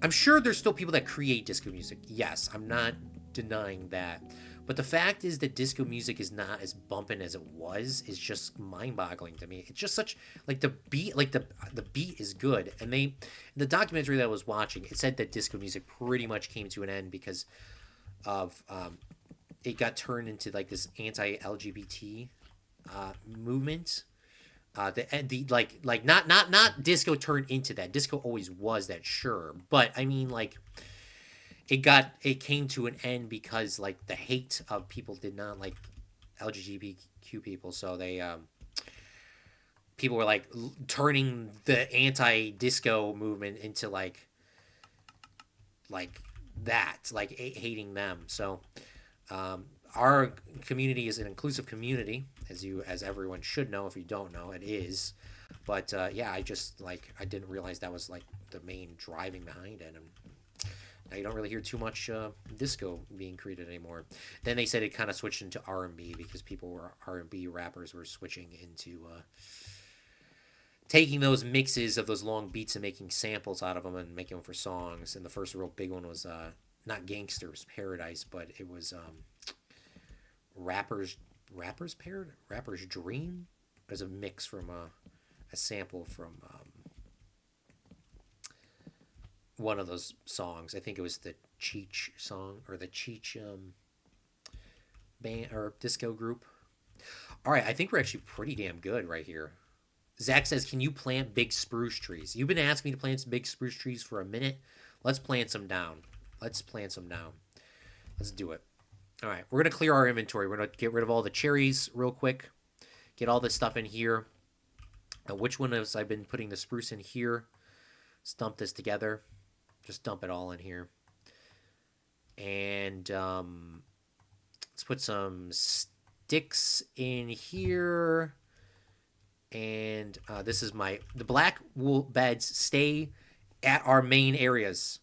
[SPEAKER 1] I'm sure there's still people that create disco music. Yes, I'm not denying that. But the fact is that disco music is not as bumping as it was is just mind-boggling to me. It's just such, like, the beat, like the beat is good. And the documentary that I was watching, it said that disco music pretty much came to an end because of it got turned into like this anti-LGBT movement. Not disco turned into that. Disco always was that, sure, but I mean, like, it came to an end because, like, the hate of people did not like LGBTQ people, so they people were like turning the anti-disco movement into like that, like hating them. So our community is an inclusive community, as everyone should know. If you don't know, it is. But yeah, I didn't realize that was like the main driving behind it. And now you don't really hear too much disco being created anymore. Then they said it kind of switched into R&B because R&B rappers were switching into taking those mixes of those long beats and making samples out of them and making them for songs. And the first real big one was not Gangster's Paradise, but it was Rapper's Dream. It was a mix from a sample from one of those songs. I think it was the Cheech song, or the Cheech band or disco group. All right, I think we're actually pretty damn good right here. Zach says, can you plant big spruce trees? You've been asking me to plant some big spruce trees for a minute. Let's plant some down. Let's do it. All right, we're going to clear our inventory. We're going to get rid of all the cherries real quick. Get all this stuff in here. Which one has I been putting the spruce in here? Let's dump this together. Just dump it all in here. And let's put some sticks in here. And this is the black wool beds stay at our main areas.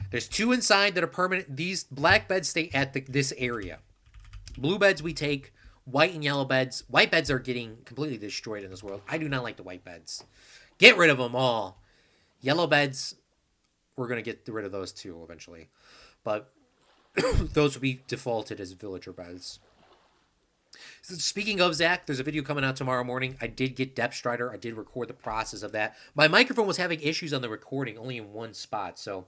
[SPEAKER 1] There's 2 inside that are permanent. These black beds stay at this area. Blue beds we take. White and yellow beds. White beds are getting completely destroyed in this world. I do not like the white beds. Get rid of them all. Yellow beds, we're going to get rid of those too eventually. But Those will be defaulted as villager beds. So speaking of Zach, there's a video coming out tomorrow morning. I did get Depth Strider. I did record the process of that. My microphone was having issues on the recording, only in one spot. So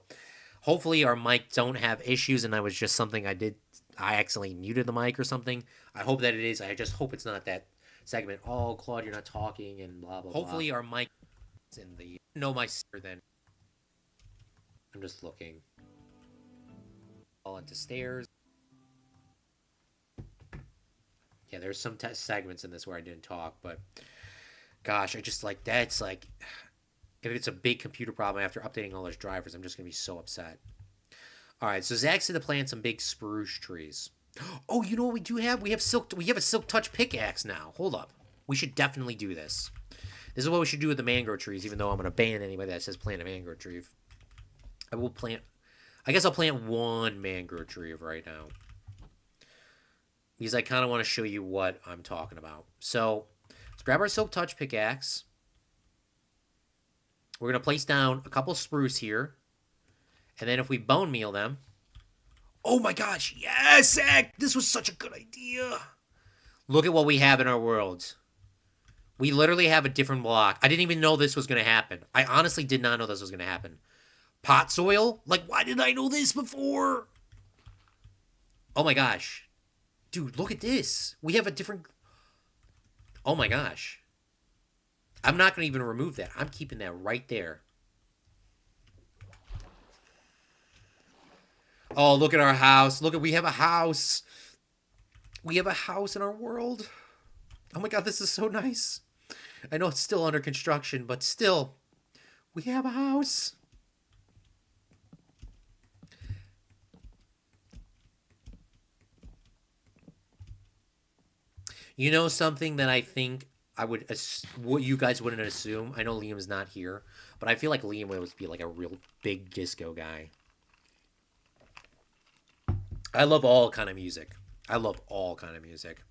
[SPEAKER 1] hopefully our mic don't have issues, and that was just something I did. I accidentally muted the mic or something. I hope that it is. I just hope it's not that segment. Oh, Claude, you're not talking, and blah blah. Hopefully our mic is in the my then. I'm just looking. Fall into stairs. Yeah, there's some segments in this where I didn't talk, but gosh, I just like that's like if it's a big computer problem after updating all those drivers, I'm just gonna be so upset. All right, so Zach said to plant some big spruce trees. Oh, you know what we do have? We have a silk touch pickaxe now. Hold up, we should definitely do this. This is what we should do with the mangrove trees. Even though I'm gonna ban anybody that says plant a mangrove tree, I will plant. I guess I'll plant one mangrove tree right now, because I kind of want to show you what I'm talking about. So let's grab our silk touch pickaxe. We're going to place down a couple spruce here. And then if we bone meal them... Oh my gosh, yes, Zach! This was such a good idea. Look at what we have in our world. We literally have a different block. I didn't even know this was going to happen. I honestly did not know this was going to happen. Pot soil? Like, why didn't I know this before? Oh my gosh. Dude, look at this. We have a different... Oh my gosh. I'm not going to even remove that. I'm keeping that right there. Oh, look at our house. Look at... We have a house. We have a house in our world. Oh my god, this is so nice. I know it's still under construction, but still. We have a house. You know something that I think I would, what you guys wouldn't assume? I know Liam's not here, but I feel like Liam would be like a real big disco guy. I love all kind of music. I love all kind of music.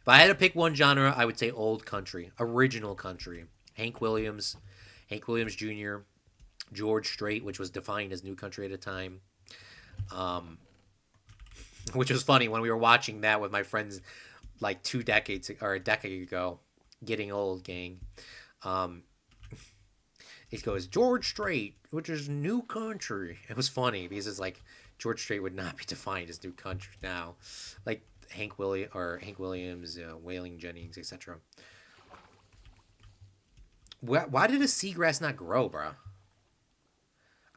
[SPEAKER 1] If I had to pick one genre, I would say old country, original country. Hank Williams Jr., George Strait, which was defined as new country at a time. Which was funny when we were watching that with my friends like 2 decades or a decade ago. Getting old, gang. It goes George Strait, which is new country. It was funny because it's like George Strait would not be defined as new country now, like Hank Williams, Waylon Jennings, etc. Why did a seagrass not grow, bro?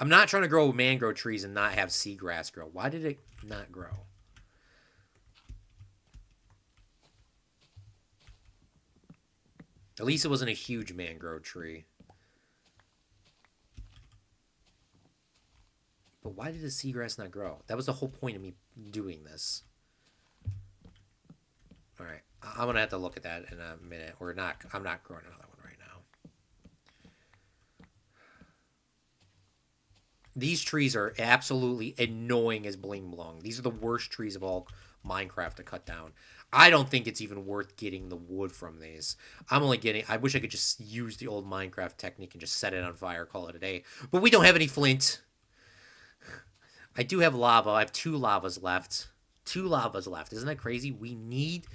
[SPEAKER 1] I'm not trying to grow mangrove trees and not have seagrass grow. Why did it not grow? At least it wasn't a huge mangrove tree. But why did the seagrass not grow? That was the whole point of me doing this. Alright, I'm going to have to look at that in a minute. Or not. I'm not growing another one right now. These trees are absolutely annoying as bling blong. These are the worst trees of all Minecraft to cut down. I don't think it's even worth getting the wood from these. I'm only getting... I wish I could just use the old Minecraft technique and just set it on fire, call it a day. But we don't have any flint. I do have lava. I have 2 lavas left. 2 lavas left. Isn't that crazy? We need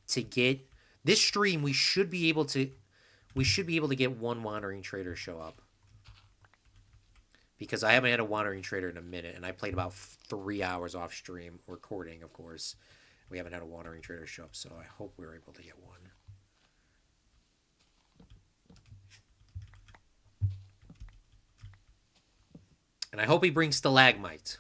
[SPEAKER 1] to get... This stream, we should be able to... We should be able to get 1 wandering trader show up. Because I haven't had a wandering trader in a minute. And I played about 3 hours off stream. Recording, of course. We haven't had a wandering trader show up, so I hope we're able to get one. And I hope he brings stalagmite.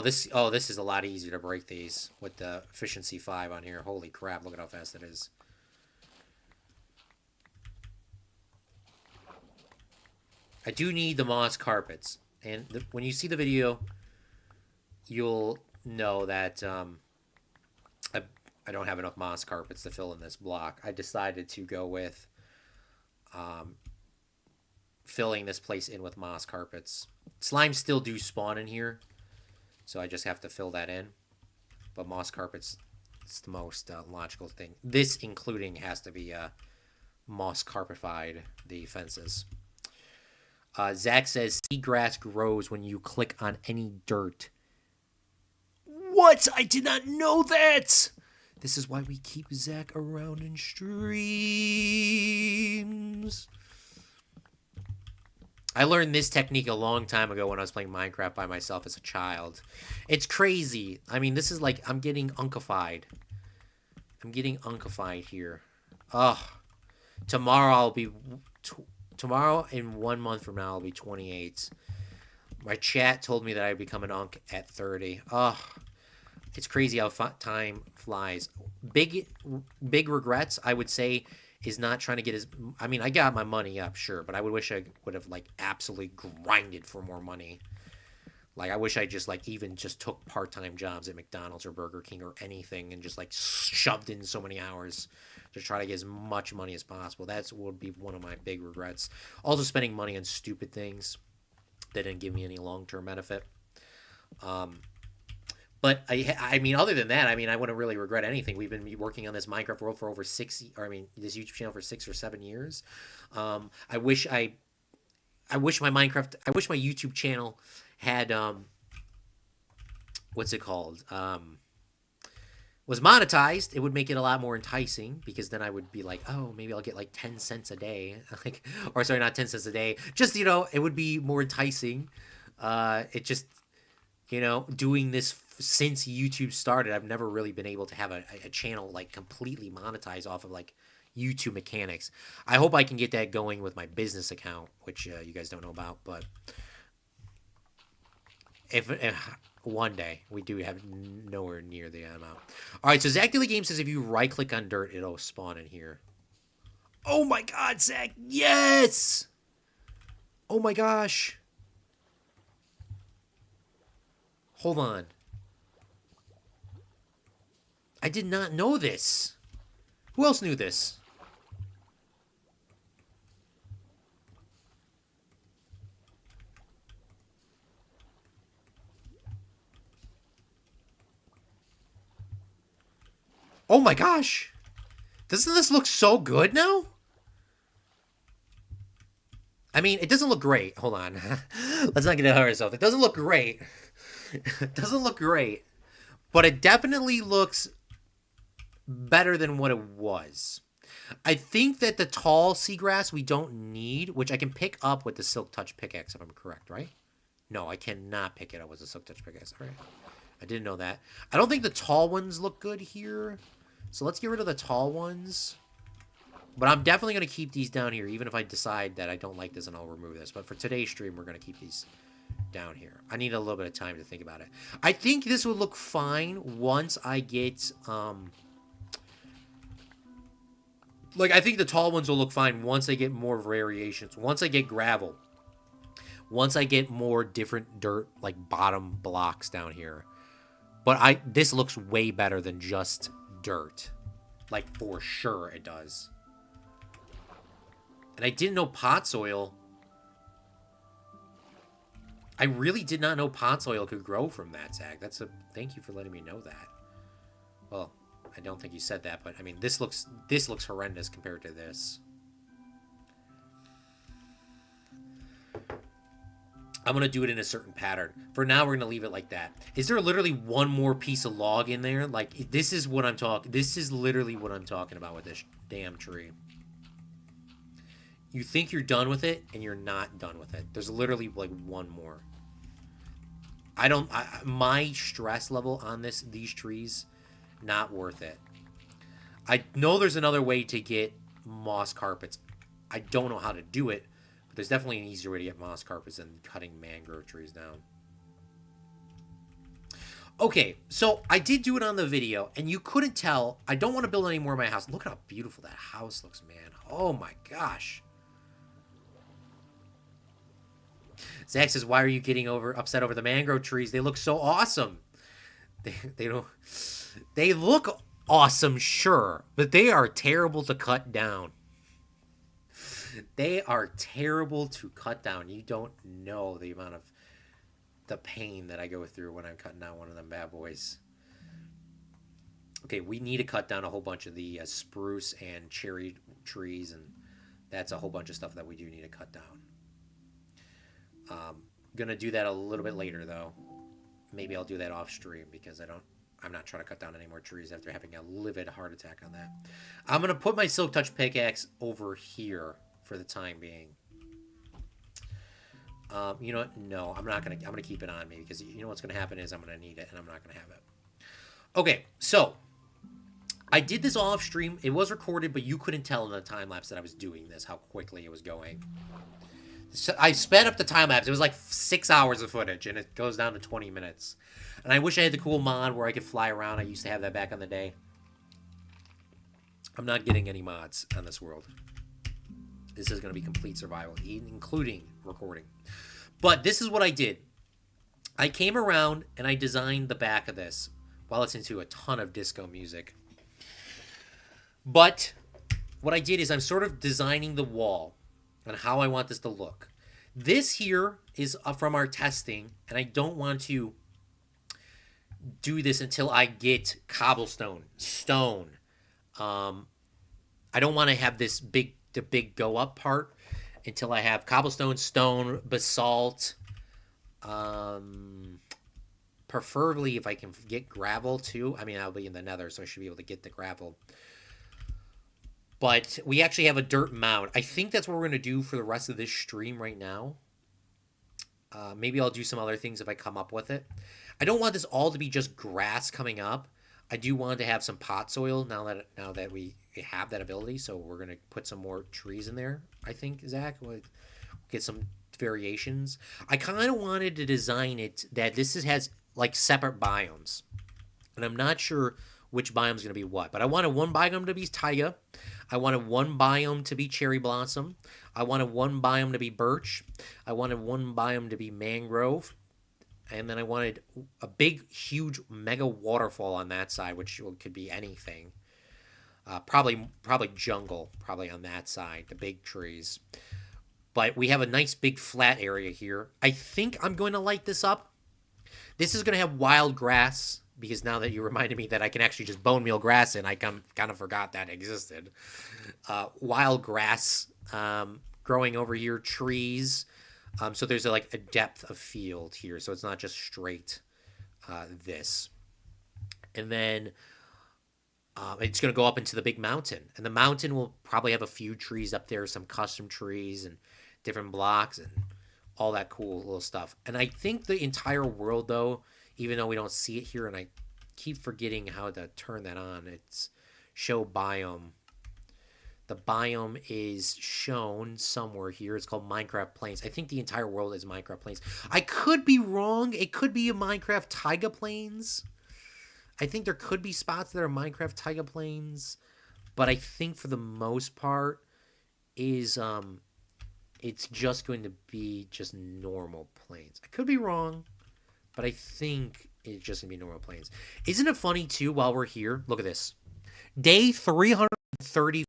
[SPEAKER 1] This is a lot easier to break these with the efficiency 5 on here. Holy crap, look at how fast it is. I do need the moss carpets. And when you see the video, you'll know that I don't have enough moss carpets to fill in this block. I decided to go with filling this place in with moss carpets. Slimes still do spawn in here, so I just have to fill that in. But moss carpets, it's the most logical thing. This including has to be moss carpetified, the fences. Zach says seagrass grows when you click on any dirt. What? I did not know that. This is why we keep Zach around in streams. I learned this technique a long time ago when I was playing Minecraft by myself as a child. It's crazy. I mean, this is like, I'm getting unkified. I'm getting unkified here. Ugh. Tomorrow in 1 month from now, I'll be 28. My chat told me that I'd become an unk at 30. Ugh. It's crazy how time flies. Big regrets, I would say, is not trying to get as... I mean, I got my money up, sure, but I would wish I would have, like, absolutely grinded for more money. Like, I wish I just, like, even just took part-time jobs at McDonald's or Burger King or anything and just, like, shoved in so many hours to try to get as much money as possible. That would be one of my big regrets. Also, spending money on stupid things that didn't give me any long-term benefit. But I mean, other than that, I mean, I wouldn't really regret anything. We've been working on this Minecraft world for over this YouTube channel for 6 or 7 years. I wish my YouTube channel had, what's it called? Was monetized. It would make it a lot more enticing because then I would be like, oh, maybe I'll get like 10 cents a day. Like, or sorry, not 10 cents a day. Just, you know, it would be more enticing. It just, you know, doing this since YouTube started, I've never really been able to have a channel like completely monetized off of like YouTube mechanics. I hope I can get that going with my business account, which you guys don't know about, but if one day we do have nowhere near the amount. All right, so Zach Daily Game says if you right click on dirt, it'll spawn in here. Oh my God, Zach! Yes! Oh my gosh! Hold on. I did not know this. Who else knew this? Oh my gosh. Doesn't this look so good now? I mean, it doesn't look great. Hold on. Let's not get ahead of ourselves. It doesn't look great. It doesn't look great. But it definitely looks better than what it was. I think that the tall seagrass we don't need, which I can pick up with the Silk Touch pickaxe if I'm correct, right? No, I cannot pick it up with the Silk Touch pickaxe. All right. I didn't know that. I don't think the tall ones look good here. So let's get rid of the tall ones. But I'm definitely going to keep these down here, even if I decide that I don't like this and I'll remove this. But for today's stream, we're going to keep these down here. I need a little bit of time to think about it. I think this would look fine once I get... Like, I think the tall ones will look fine once I get more variations. Once I get gravel. Once I get more different dirt, like, bottom blocks down here. But this looks way better than just dirt. Like, for sure it does. And I didn't know pot soil. I really did not know pot soil could grow from that, Zach. Thank you for letting me know that. Well... I don't think you said that, but I mean, this looks horrendous compared to this. I'm going to do it in a certain pattern. For now, we're going to leave it like that. Is there literally one more piece of log in there? Like, this is what I'm talking... This is literally what I'm talking about with this damn tree. You think you're done with it, and you're not done with it. There's literally, like, one more. My stress level on these trees... Not worth it. I know there's another way to get moss carpets. I don't know how to do it, but there's definitely an easier way to get moss carpets than cutting mangrove trees down. Okay, so I did do it on the video, and you couldn't tell. I don't want to build any more of my house. Look at how beautiful that house looks, man. Oh my gosh. Zach says, why are you getting upset over the mangrove trees? They look so awesome. They don't... They look awesome, sure, but they are terrible to cut down. They are terrible to cut down. You don't know the amount of the pain that I go through when I'm cutting down one of them bad boys. Okay, we need to cut down a whole bunch of the spruce and cherry trees, and that's a whole bunch of stuff that we do need to cut down. Gonna do that a little bit later though. Maybe I'll do that off stream because I'm not trying to cut down any more trees after having a livid heart attack on that. I'm gonna put my Silk Touch pickaxe over here for the time being. You know what? No, I'm not gonna. I'm gonna keep it on me because you know what's gonna happen is I'm gonna need it and I'm not gonna have it. Okay, so I did this off stream. It was recorded, but you couldn't tell in the time lapse that I was doing this how quickly it was going. So I sped up the time lapse. It was like 6 hours of footage, and it goes down to 20 minutes. And I wish I had the cool mod where I could fly around. I used to have that back in the day. I'm not getting any mods on this world. This is going to be complete survival, including recording. But this is what I did. I came around and I designed the back of this while listening to a ton of disco music. But what I did is I'm sort of designing the wall and how I want this to look. This here is from our testing, and I don't want to do this until I get cobblestone, stone. I don't want to have the big go up part until I have cobblestone, stone, basalt. Preferably if I can get gravel too. I mean, I'll be in the nether, so I should be able to get the gravel. But we actually have a dirt mound. I think that's what we're going to do for the rest of this stream right now. Maybe I'll do some other things if I come up with it. I don't want this all to be just grass coming up. I do want to have some pot soil now that we have that ability. So we're going to put some more trees in there, I think, Zach. We'll get some variations. I kind of wanted to design it that this has like separate biomes. And I'm not sure which biome is going to be what. But I wanted one biome to be taiga. I wanted one biome to be cherry blossom. I wanted one biome to be birch. I wanted one biome to be mangrove. And then I wanted a big, huge, mega waterfall on that side, which could be anything. Probably jungle, probably on that side, the big trees. But we have a nice big flat area here. I think I'm going to light this up. This is going to have wild grass, because now that you reminded me that I can actually just bone meal grass in, I kind of forgot that existed. Wild grass growing over here, trees. So there's a depth of field here, so it's not just straight this. And then it's going to go up into the big mountain. And the mountain will probably have a few trees up there, some custom trees and different blocks and all that cool little stuff. And I think the entire world, though, even though we don't see it here, and I keep forgetting how to turn that on, it's show biome. The biome is shown somewhere here. It's called Minecraft Plains. I think the entire world is Minecraft Plains. I could be wrong. It could be a Minecraft Taiga Plains. I think there could be spots that are Minecraft Taiga Plains. But I think for the most part is it's just going to be just normal plains. I could be wrong, but I think it's just going to be normal plains. Isn't it funny, too, while we're here? Look at this. Day 330.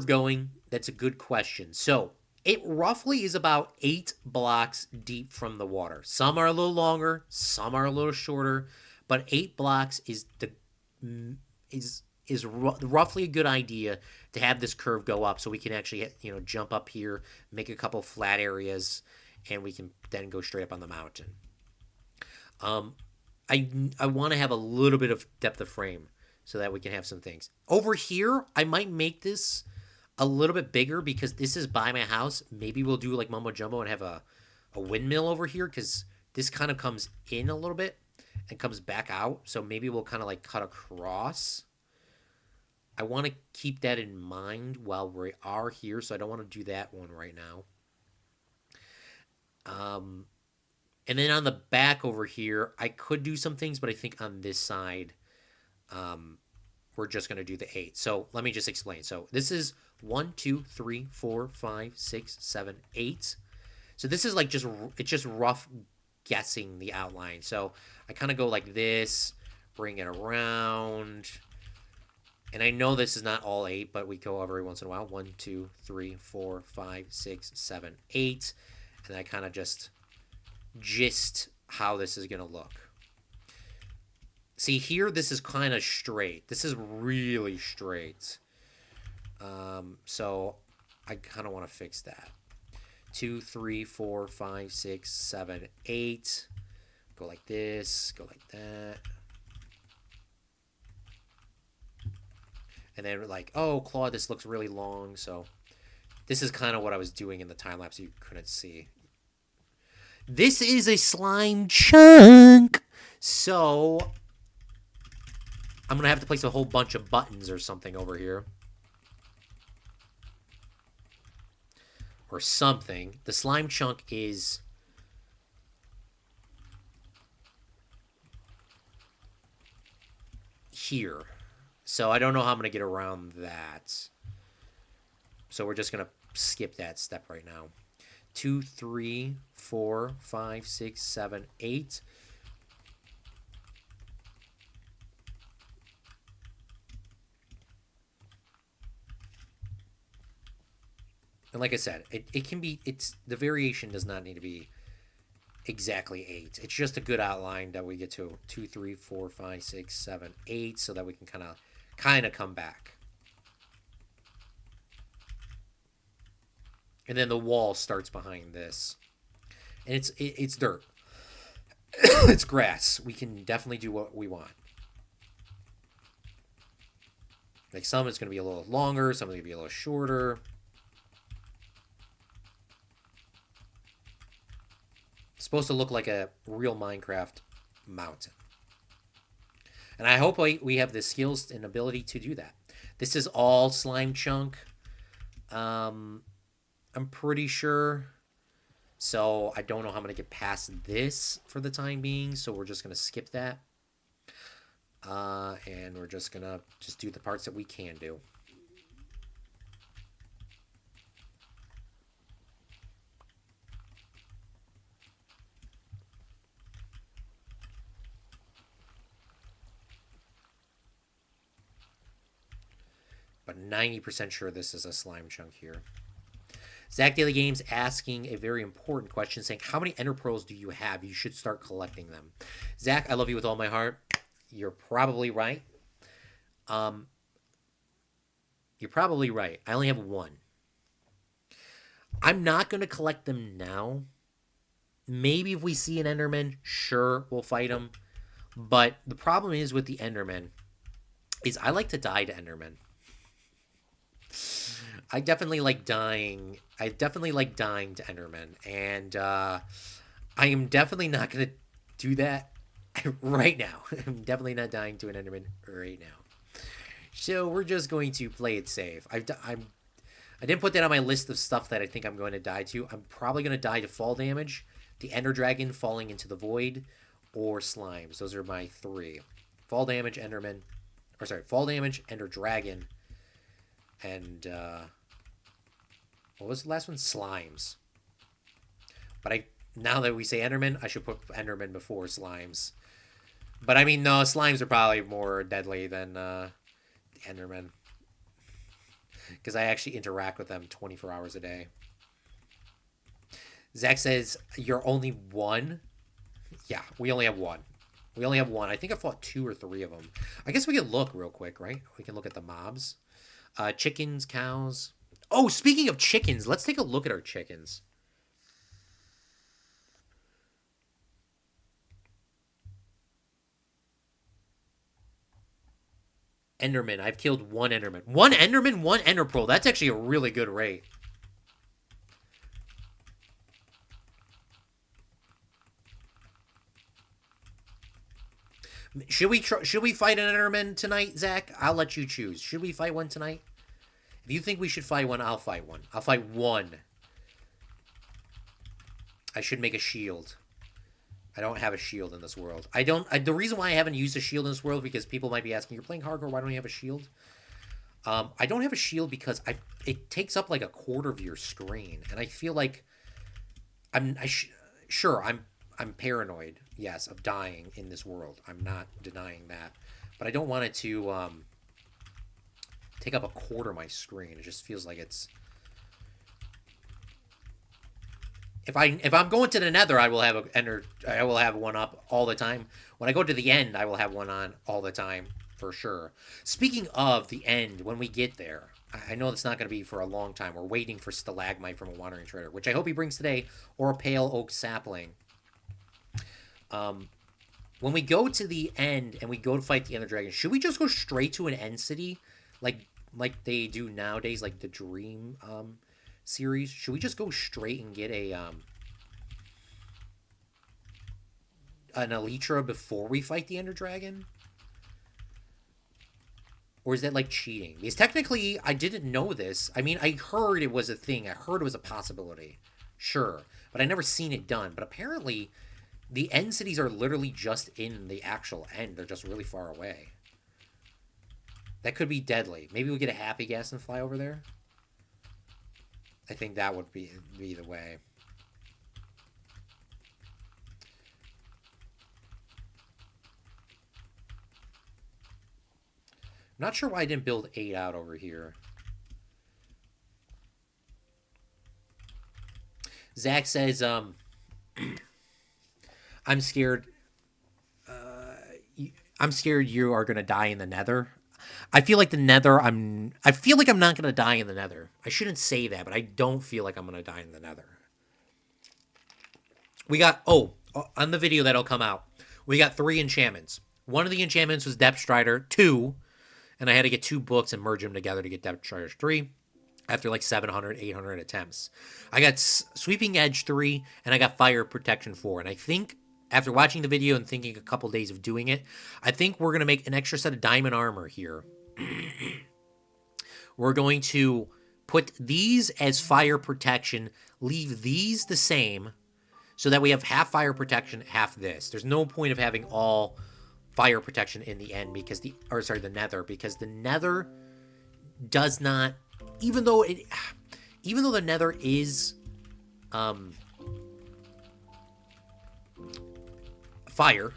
[SPEAKER 1] Going? That's a good question. So it roughly is about 8 blocks deep from the water. Some are a little longer, some are a little shorter, but 8 blocks is roughly a good idea to have this curve go up, so we can actually jump up here, make a couple flat areas, and we can then go straight up on the mountain. I want to have a little bit of depth of frame so that we can have some things over here. I might make this a little bit bigger because this is by my house. Maybe we'll do like Mumbo Jumbo and have a windmill over here, because this kind of comes in a little bit and comes back out. So maybe we'll kind of like cut across. I want to keep that in mind while we are here, so I don't want to do that one right now. And then on the back over here, I could do some things, but I think on this side, we're just going to do the 8. So let me just explain. So this is 1, 2, 3, 4, 5, 6, 7, 8. So this is like it's just rough guessing the outline. So I kind of go like this, bring it around, And I know this is not all 8, but we go every once in a while. 1, 2, 3, 4, 5, 6, 7, 8. And I kind of just gist how this is going to look. See, here, this is kind of straight. This is really straight. So I kind of want to fix that. 2, 3, 4, 5, 6, 7, 8. Go like this. Go like that. And then like, oh, Claude, this looks really long. So this is kind of what I was doing in the time lapse you couldn't see. This is a slime chunk. So I'm going to have to place a whole bunch of buttons or something over here. Or something. The slime chunk is here. So I don't know how I'm going to get around that. So we're just going to skip that step right now. 2, 3, 4, 5, 6, 7, 8. And like I said, it can be, the variation does not need to be exactly 8. It's just a good outline that we get to 2, 3, 4, 5, 6, 7, 8, so that we can kind of come back. And then the wall starts behind this. And it's dirt. It's grass. We can definitely do what we want. Like some it's going to be a little longer, some is going to be a little shorter. It's supposed to look like a real Minecraft mountain. And I hope we have the skills and ability to do that. This is all slime chunk. I'm pretty sure. So I don't know how I'm going to get past this for the time being. So we're just going to skip that. And we're just going to do the parts that we can do. But 90% sure this is a slime chunk here. Zach Daily Games asking a very important question, saying, how many Ender Pearls do you have? You should start collecting them. Zach, I love you with all my heart. You're probably right. You're probably right. I only have 1. I'm not going to collect them now. Maybe if we see an Enderman, sure, we'll fight him. But the problem is with the Enderman is I like to die to Endermen. I definitely like dying. I definitely like dying to Enderman. And I am definitely not going to do that right now. I'm definitely not dying to an Enderman right now. So we're just going to play it safe. I didn't put that on my list of stuff that I think I'm going to die to. I'm probably going to die to fall damage, the Ender Dragon falling into the void, or slimes. Those are my 3. Fall damage, Enderman. Or sorry, fall damage, Ender Dragon, and what was the last one? Slimes. But now that we say Enderman, I should put Enderman before slimes. But I mean, no, slimes are probably more deadly than Enderman. Because I actually interact with them 24 hours a day. Zach says, you're only 1? Yeah, we only have 1. We only have 1. I think I fought 2 or 3 of them. I guess we can look real quick, right? We can look at the mobs. Chickens, cows. Oh, speaking of chickens, let's take a look at our chickens. Enderman. I've killed 1 Enderman. 1 Enderman, 1 Ender Pearl. That's actually a really good rate. Should we fight an Enderman tonight, Zach? I'll let you choose. Should we fight one tonight? If you think we should fight one, I'll fight one. I'll fight 1. I should make a shield. I don't have a shield in this world. The reason why I haven't used a shield in this world, because people might be asking, you're playing hardcore, why don't you have a shield? I don't have a shield because it takes up like a quarter of your screen, and I feel like I'm paranoid, yes, of dying in this world. I'm not denying that, but I don't want it to take up a quarter of my screen. It just feels like it's... If I'm going to the Nether, I will have one up all the time. When I go to the end, I will have one on all the time for sure. Speaking of the end, when we get there, I know it's not going to be for a long time. We're waiting for stalagmite from a wandering trader, which I hope he brings today, or a pale oak sapling. When we go to the end and we go to fight the Ender Dragon, should we just go straight to an end city, like they do nowadays, like the Dream series? Should we just go straight and get an Elytra before we fight the Ender Dragon? Or is that like cheating? Because technically, I didn't know this. I mean, I heard it was a thing. I heard it was a possibility. Sure. But I never seen it done. But apparently, the end cities are literally just in the actual end. They're just really far away. That could be deadly. Maybe we get a happy gas and fly over there. I think that would be the way. I'm not sure why I didn't build 8 out over here. Zach says, I'm scared. I'm scared you are going to die in the Nether. I feel like the Nether, I feel like I'm not going to die in the Nether. I shouldn't say that, but I don't feel like I'm going to die in the Nether. We got, on the video that'll come out, we got 3 enchantments. One of the enchantments was Depth Strider 2, and I had to get 2 books and merge them together to get Depth Strider 3 after like 700, 800 attempts. I got Sweeping Edge 3, and I got Fire Protection 4, and I think after watching the video and thinking a couple days of doing it, I think we're going to make an extra set of diamond armor here. We're going to put these as fire protection, leave these the same, so that we have half fire protection, half this. There's no point of having all fire protection in the end because the Nether, because the Nether does not, even though the Nether is fire,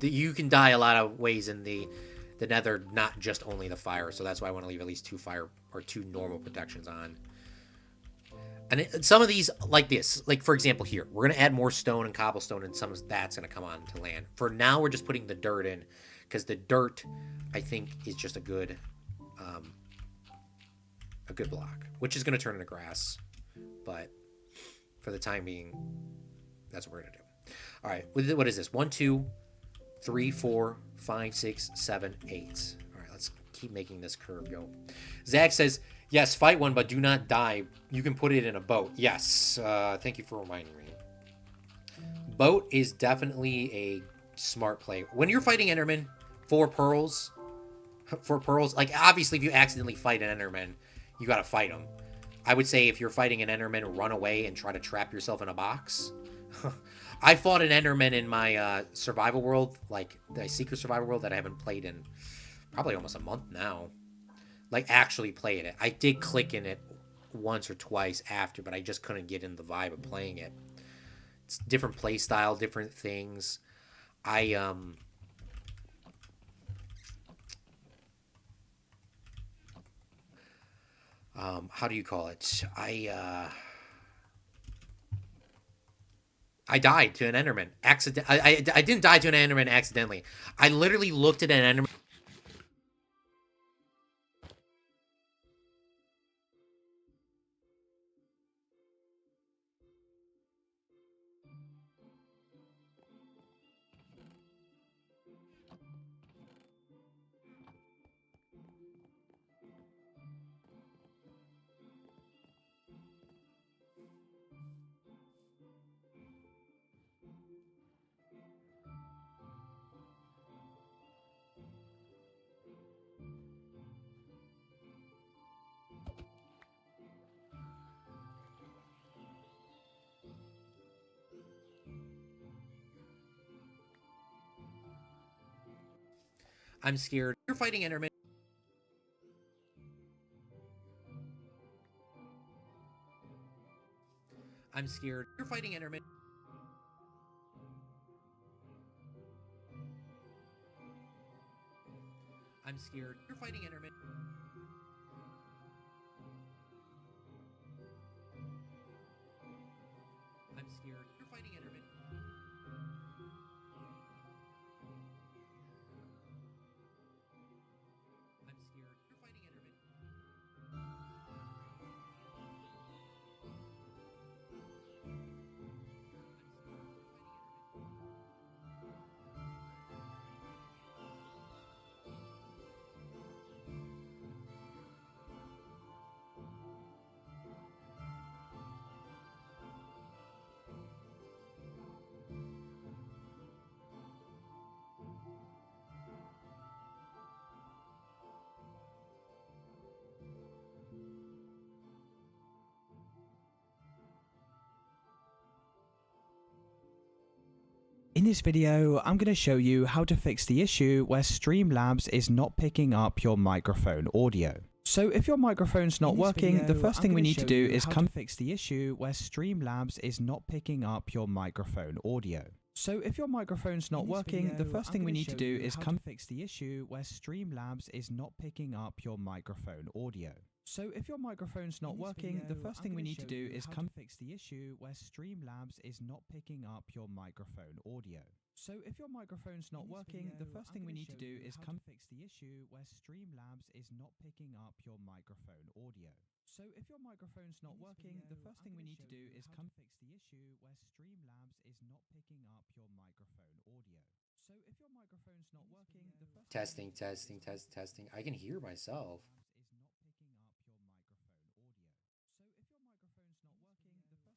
[SPEAKER 1] you can die a lot of ways in the Nether, not just only the fire. So that's why I want to leave at least 2 fire or 2 normal protections on. And some of these, like this, like for example here, we're going to add more stone and cobblestone, and some of that's going to come on to land. For now, we're just putting the dirt in, because the dirt, I think, is just a good block, which is going to turn into grass. But for the time being, that's what we're going to do. All right, what is this? 1, 2, 3, 4, 5, 6, 7, 8. All right, let's keep making this curve go. Zach says, yes, fight one, but do not die. You can put it in a boat. Yes, thank you for reminding me. Boat is definitely a smart play. When you're fighting Enderman, 4 pearls, like obviously if you accidentally fight an Enderman, you gotta fight him. I would say if you're fighting an Enderman, run away and try to trap yourself in a box. I fought an Enderman in my survival world, like the secret survival world that I haven't played in probably almost a month now. Like actually played it. I did click in it once or twice after, but I just couldn't get in the vibe of playing it. It's different play style, different things. How do you call it? I died to an Enderman. I didn't die to an Enderman accidentally. I literally looked at an Enderman. I'm scared. You're fighting Enderman. I'm scared. You're fighting Enderman. I'm scared. You're fighting Enderman. fighting Enderman. I'm scared. You're fighting Enderman.
[SPEAKER 2] In this video, I'm going to show you how to fix the issue where Streamlabs is not picking up your microphone audio. So if your microphone's not working, the first thing we need to do is fix the issue where Streamlabs is not picking up your microphone audio. So if your microphone's not working, the first thing we need to do is fix the issue where Streamlabs is not picking up your microphone audio. So if your microphone's not working, the first thing we need to do is fix the issue where Streamlabs is not picking up your microphone audio. So if your microphone's not working, the first thing we need to do is fix the issue where Streamlabs is not picking up your microphone audio. So if your microphone's not working, the first thing we need to do is fix the issue where Streamlabs is not picking up your microphone audio. So if your microphone's not working, the first
[SPEAKER 1] Testing. I can hear myself.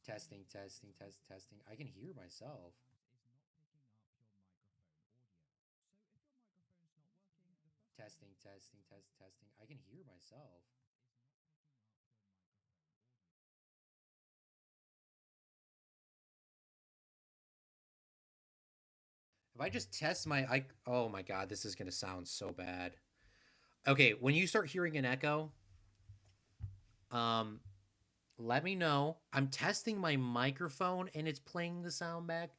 [SPEAKER 1] Testing. I can hear myself. Testing. I can hear myself. If I just test my, oh my God, this is gonna sound so bad. Okay, when you start hearing an echo, let me know. I'm testing my microphone and it's playing the sound back,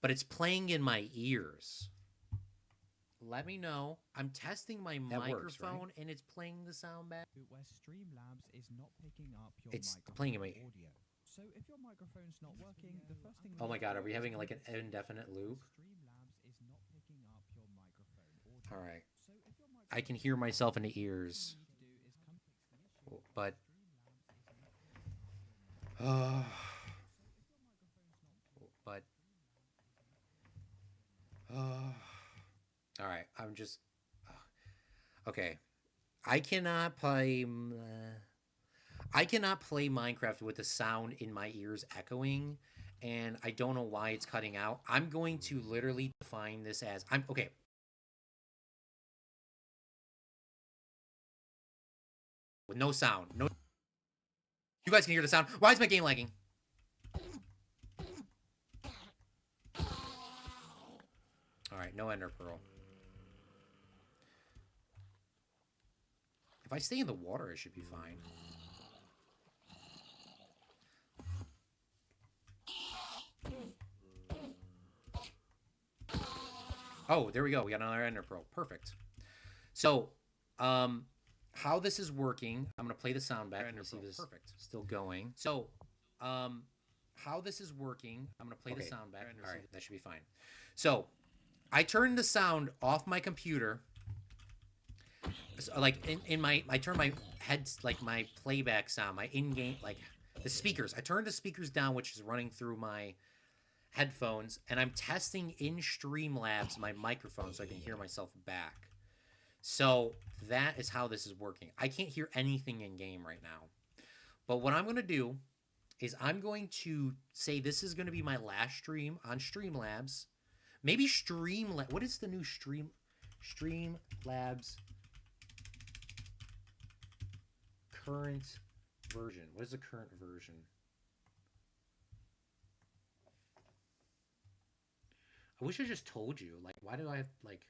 [SPEAKER 1] but it's playing in my ears. Let me know. I'm testing my microphone works, right? And it's playing the sound back.
[SPEAKER 2] Where Streamlabs is not picking up your
[SPEAKER 1] it's playing in my
[SPEAKER 2] audio. So if your microphone's not working, the first thing
[SPEAKER 1] oh my God, are we having like an indefinite loop?
[SPEAKER 2] Streamlabs is not picking up your microphone audio.
[SPEAKER 1] All right. I can hear myself in the ears. But all right, I'm just okay. I cannot play Minecraft with the sound in my ears echoing, and I don't know why it's cutting out. I'm going to literally define this as okay. With no sound. No. You guys can hear the sound. Why is my game lagging? All right, no ender pearl. If I stay in the water, it should be fine. Oh, there we go. We got another ender pearl. Perfect. So, how this is working, I'm going to play the sound back. Ender pearl. Perfect. Still going. So, how this is working, I'm going to play the sound back. All right, that should be fine. So, I turned the sound off my computer. So, like I turned my heads, like my playback sound, my in-game, like the speakers. I turned the speakers down, which is running through my headphones, and I'm testing in Streamlabs my microphone so I can hear myself back. So that is how this is working. I can't hear anything in game right now. But what I'm going to do is I'm going to say this is going to be my last stream on Streamlabs. Maybe Streamlabs. What is the new Streamlabs current version? What is the current version? I wish I just told you. Like, why do I have, like,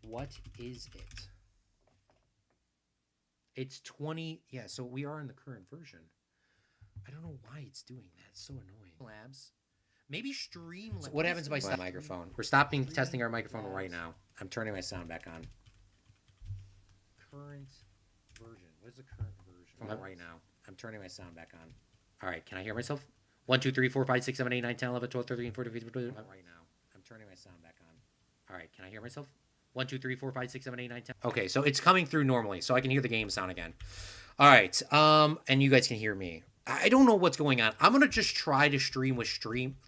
[SPEAKER 1] what is it? It's 20. Yeah, so we are in the current version. I don't know why it's doing that. It's so annoying. Labs. Maybe Streamlabs. So what happens if I stop my microphone? We're stopping testing our microphone right now. I'm turning my sound back on. Current version. What is the current version? Right now. I'm turning my sound back on. All right, can I hear myself? 1, 2, 3, 4, 5, 6, 7, 8, 9, 10, 11, 12, 13, 14, 15, 16. Right now. I'm turning my sound back on. All right, can I hear myself? 1, 2, 3, 4, 5, 6, 7, 8, 9, 10. Okay, so it's coming through normally, so I can hear the game sound again. All right, and you guys can hear me. I don't know what's going on. I'm gonna just try to stream with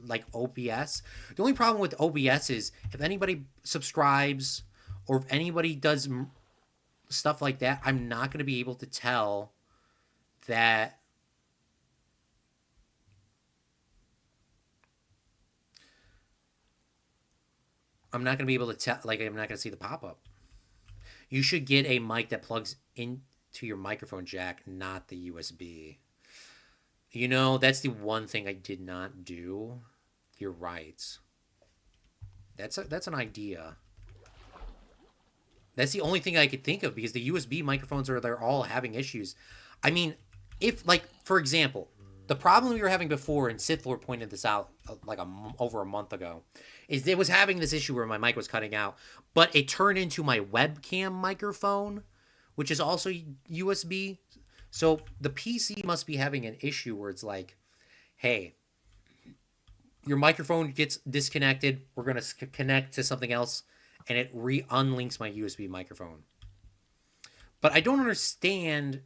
[SPEAKER 1] like OBS. The only problem with OBS is if anybody subscribes or if anybody does stuff like that, I'm not gonna be able to tell that. I'm not gonna be able to tell. Like, I'm not gonna see the pop up. You should get a mic that plugs into your microphone jack, not the USB. You know, that's the one thing I did not do. You're right. That's an idea. That's the only thing I could think of because the USB microphones they're all having issues. I mean, if like for example, the problem we were having before, and Sith Lord pointed this out like over a month ago, is it was having this issue where my mic was cutting out, but it turned into my webcam microphone, which is also USB. So the PC must be having an issue where it's like, hey, your microphone gets disconnected. We're going to connect to something else, and it unlinks my USB microphone. But I don't understand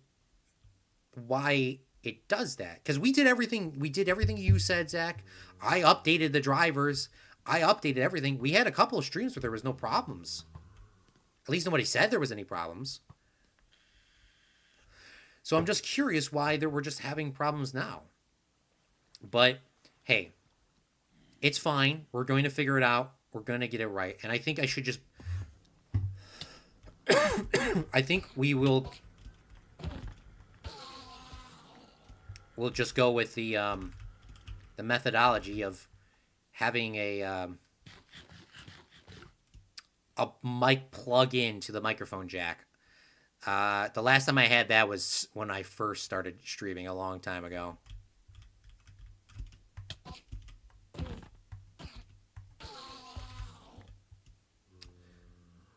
[SPEAKER 1] why it does that. Because we did everything you said, Zach. I updated the drivers. I updated everything. We had a couple of streams where there was no problems. At least nobody said there was any problems. So I'm just curious why we're just having problems now. But, hey, it's fine. We're going to figure it out. We're going to get it right. And I think I should just... I think we'll just go with the methodology of having a mic plug in to the microphone jack. The last time I had that was when I first started streaming a long time ago.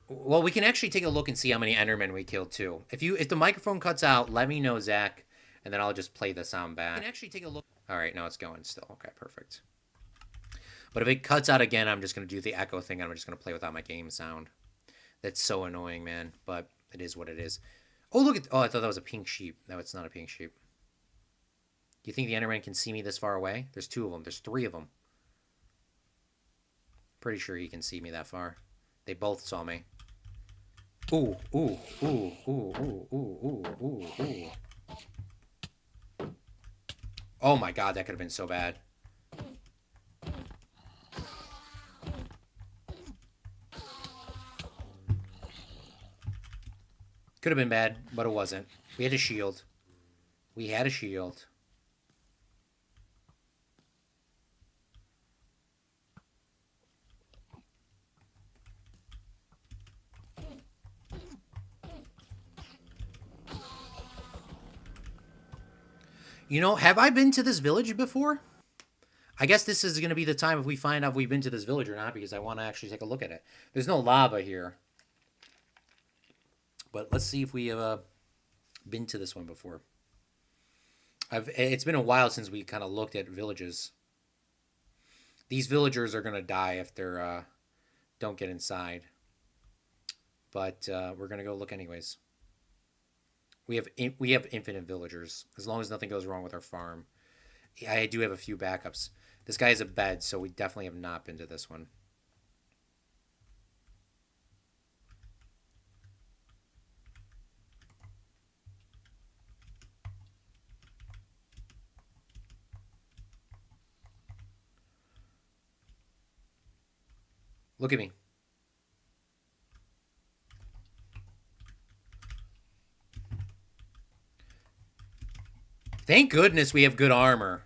[SPEAKER 1] Well, we can actually take a look and see how many Endermen we killed too. If the microphone cuts out, let me know, Zach, and then I'll just play the sound back. We can actually take a look. All right, no, it's going still. Okay, perfect. But if it cuts out again, I'm just going to do the echo thing. I'm just going to play without my game sound. That's so annoying, man. But it is what it is. Oh, look at... Oh, I thought that was a pink sheep. No, it's not a pink sheep. Do you think the Enderman can see me this far away? There's 2 of them. There's 3 of them. Pretty sure he can see me that far. They both saw me. Ooh, ooh, ooh, ooh, ooh, ooh, ooh, ooh, ooh. Oh my god, that could have been so bad. Could have been bad, but it wasn't. We had a shield. We had a shield. You know, have I been to this village before? I guess this is going to be the time if we find out if we've been to this village or not, because I want to actually take a look at it. There's no lava here. But let's see if we have been to this one before. It's been a while since we kind of looked at villages. These villagers are going to die if they don't get inside. But we're going to go look anyways. We have infinite villagers, as long as nothing goes wrong with our farm. I do have a few backups. This guy has a bed, so we definitely have not been to this one. Look at me. Thank goodness we have good armor.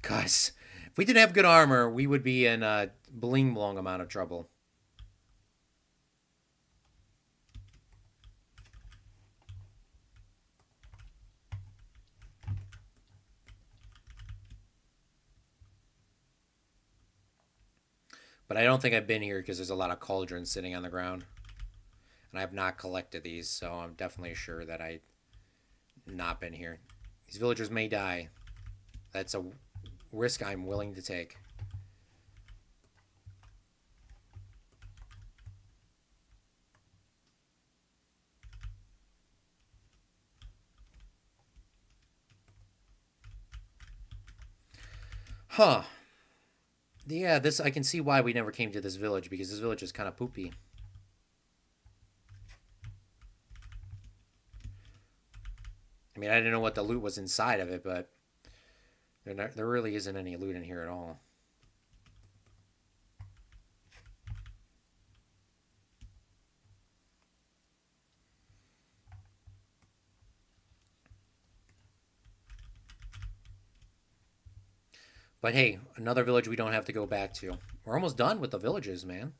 [SPEAKER 1] Guys, if we didn't have good armor, we would be in a bling-blong amount of trouble. But I don't think I've been here because there's a lot of cauldrons sitting on the ground. And I have not collected these, so I'm definitely sure that I've not been here. These villagers may die. That's a risk I'm willing to take. Huh. Yeah, this I can see why we never came to this village, because this village is kind of poopy. I mean, I didn't know what the loot was inside of it, but there really isn't any loot in here at all. But hey, another village we don't have to go back to. We're almost done with the villages, man.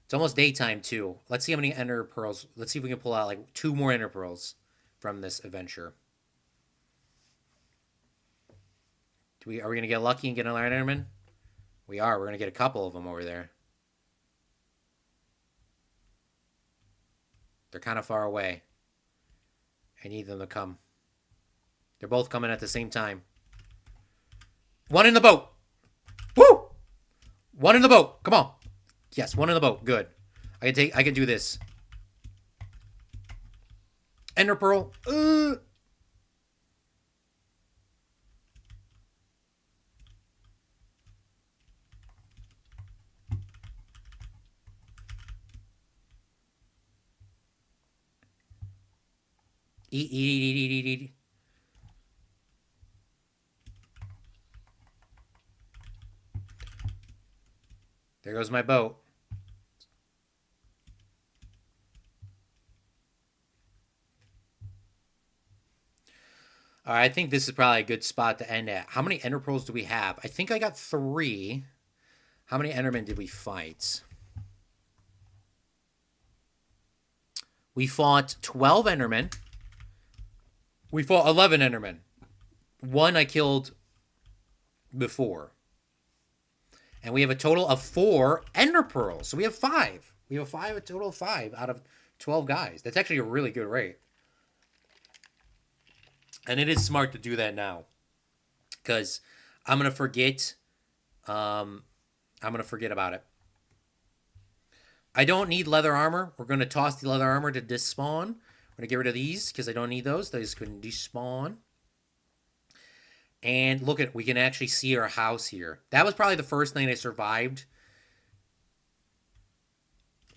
[SPEAKER 1] It's almost daytime, too. Let's see how many ender pearls. Let's see if we can pull out like 2 more ender pearls from this adventure. Are we going to get lucky and get another enderman? We are. We're going to get a couple of them over there. They're kind of far away. I need them to come. They're both coming at the same time. One in the boat. Woo! One in the boat. Come on. Yes, one in the boat. Good. I can do this. Ender pearl. Eat. There goes my boat. All right, I think this is probably a good spot to end at. How many ender pearls do we have? I think I got 3. How many endermen did we fight? We fought 12 endermen. We fought 11 endermen. 1 I killed before. And we have a total of 4 ender pearls. So we have 5. We have a total of 5 out of 12 guys. That's actually a really good rate. And it is smart to do that now. Because I'm going to forget. I'm going to forget about it. I don't need leather armor. We're going to toss the leather armor to despawn. We're going to get rid of these because I don't need those. Those can despawn. And look at, we can actually see our house here. That was probably the first night I survived.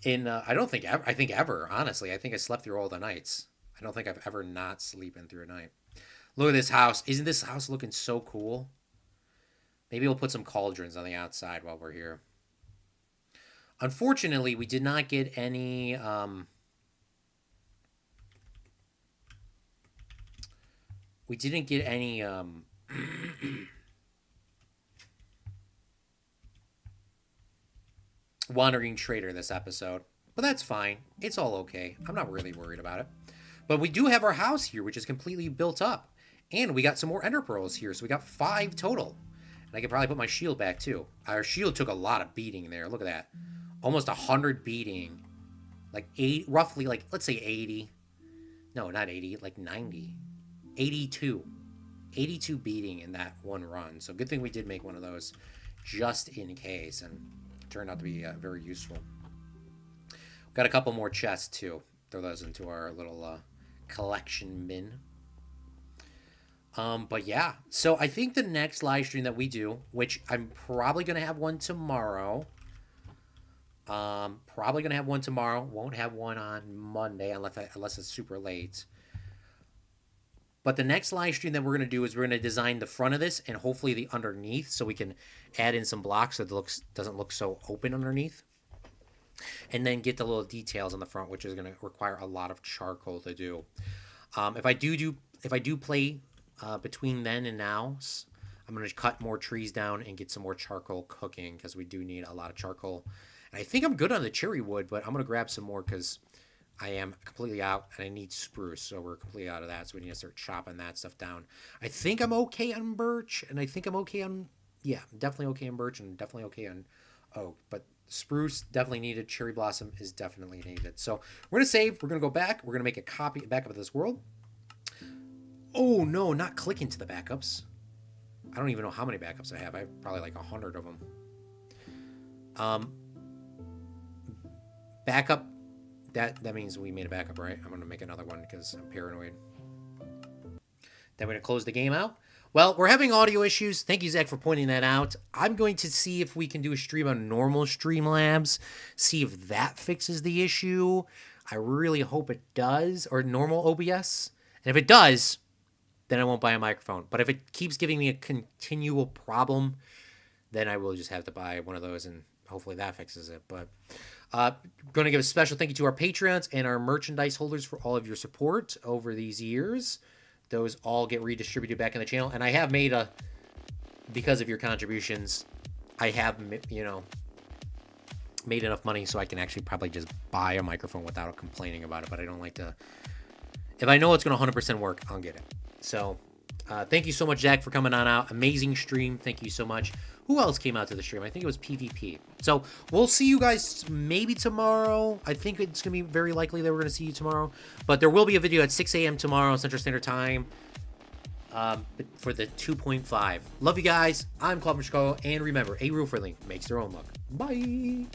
[SPEAKER 1] I don't think ever. I think ever, honestly. I think I slept through all the nights. I don't think I've ever not sleeping through a night. Look at this house. Isn't this house looking so cool? Maybe we'll put some cauldrons on the outside while we're here. Unfortunately, we did not get any... we didn't get any... wandering trader this episode. But that's fine. It's all okay. I'm not really worried about it. But we do have our house here, which is completely built up. And we got some more ender pearls here, so we got 5 total. And I could probably put my shield back, too. Our shield took a lot of beating there. Look at that. Almost 100 beating. Like, roughly, like, let's say 80. No, not 80. Like, 90. 82. 82 beating in that one run. So good thing we did make one of those just in case. And it turned out to be very useful. We've got a couple more chests, too. Throw those into our little collection bin. But yeah, so I think the next live stream that we do, which I'm probably going to have one tomorrow. Probably going to have one tomorrow. Won't have one on Monday unless it's super late. But the next live stream that we're going to do is we're going to design the front of this and hopefully the underneath so we can add in some blocks so it doesn't look so open underneath. And then get the little details on the front, which is going to require a lot of charcoal to do. If I do play between then and now, I'm going to cut more trees down and get some more charcoal cooking because we do need a lot of charcoal. And I think I'm good on the cherry wood, but I'm going to grab some more because I am completely out and I need spruce. So we're completely out of that. So we need to start chopping that stuff down. I think I'm okay on birch and I think I'm okay on, yeah, definitely okay on birch and definitely okay on oak. But spruce definitely needed. Cherry blossom is definitely needed. So we're going to save. We're going to go back. We're going to make a backup of this world. Oh, no, not click into the backups. I don't even know how many backups I have. I have probably like 100 of them. Backup. That means we made a backup, right? I'm going to make another one because I'm paranoid. Then we're going to close the game out. Well, we're having audio issues. Thank you, Zach, for pointing that out. I'm going to see if we can do a stream on normal Streamlabs, see if that fixes the issue. I really hope it does, or normal OBS. And if it does, then I won't buy a microphone. But if it keeps giving me a continual problem, then I will just have to buy one of those, and hopefully that fixes it. But going to give a special thank you to our Patreons and our merchandise holders for all of your support over these years. Those all get redistributed back in the channel. And I have made because of your contributions, I have, made enough money so I can actually probably just buy a microphone without complaining about it. But I don't like to, if I know it's going to 100% work, I'll get it. So thank you so much, Zach, for coming on out. Amazing stream. Thank you so much. Who else came out to the stream? I think it was PvP. So we'll see you guys maybe tomorrow. I think it's going to be very likely that we're going to see you tomorrow. But there will be a video at 6 a.m. tomorrow, Central Standard Time, for the 2.5. Love you guys. I'm Claude, and remember, a roof makes their own luck. Bye.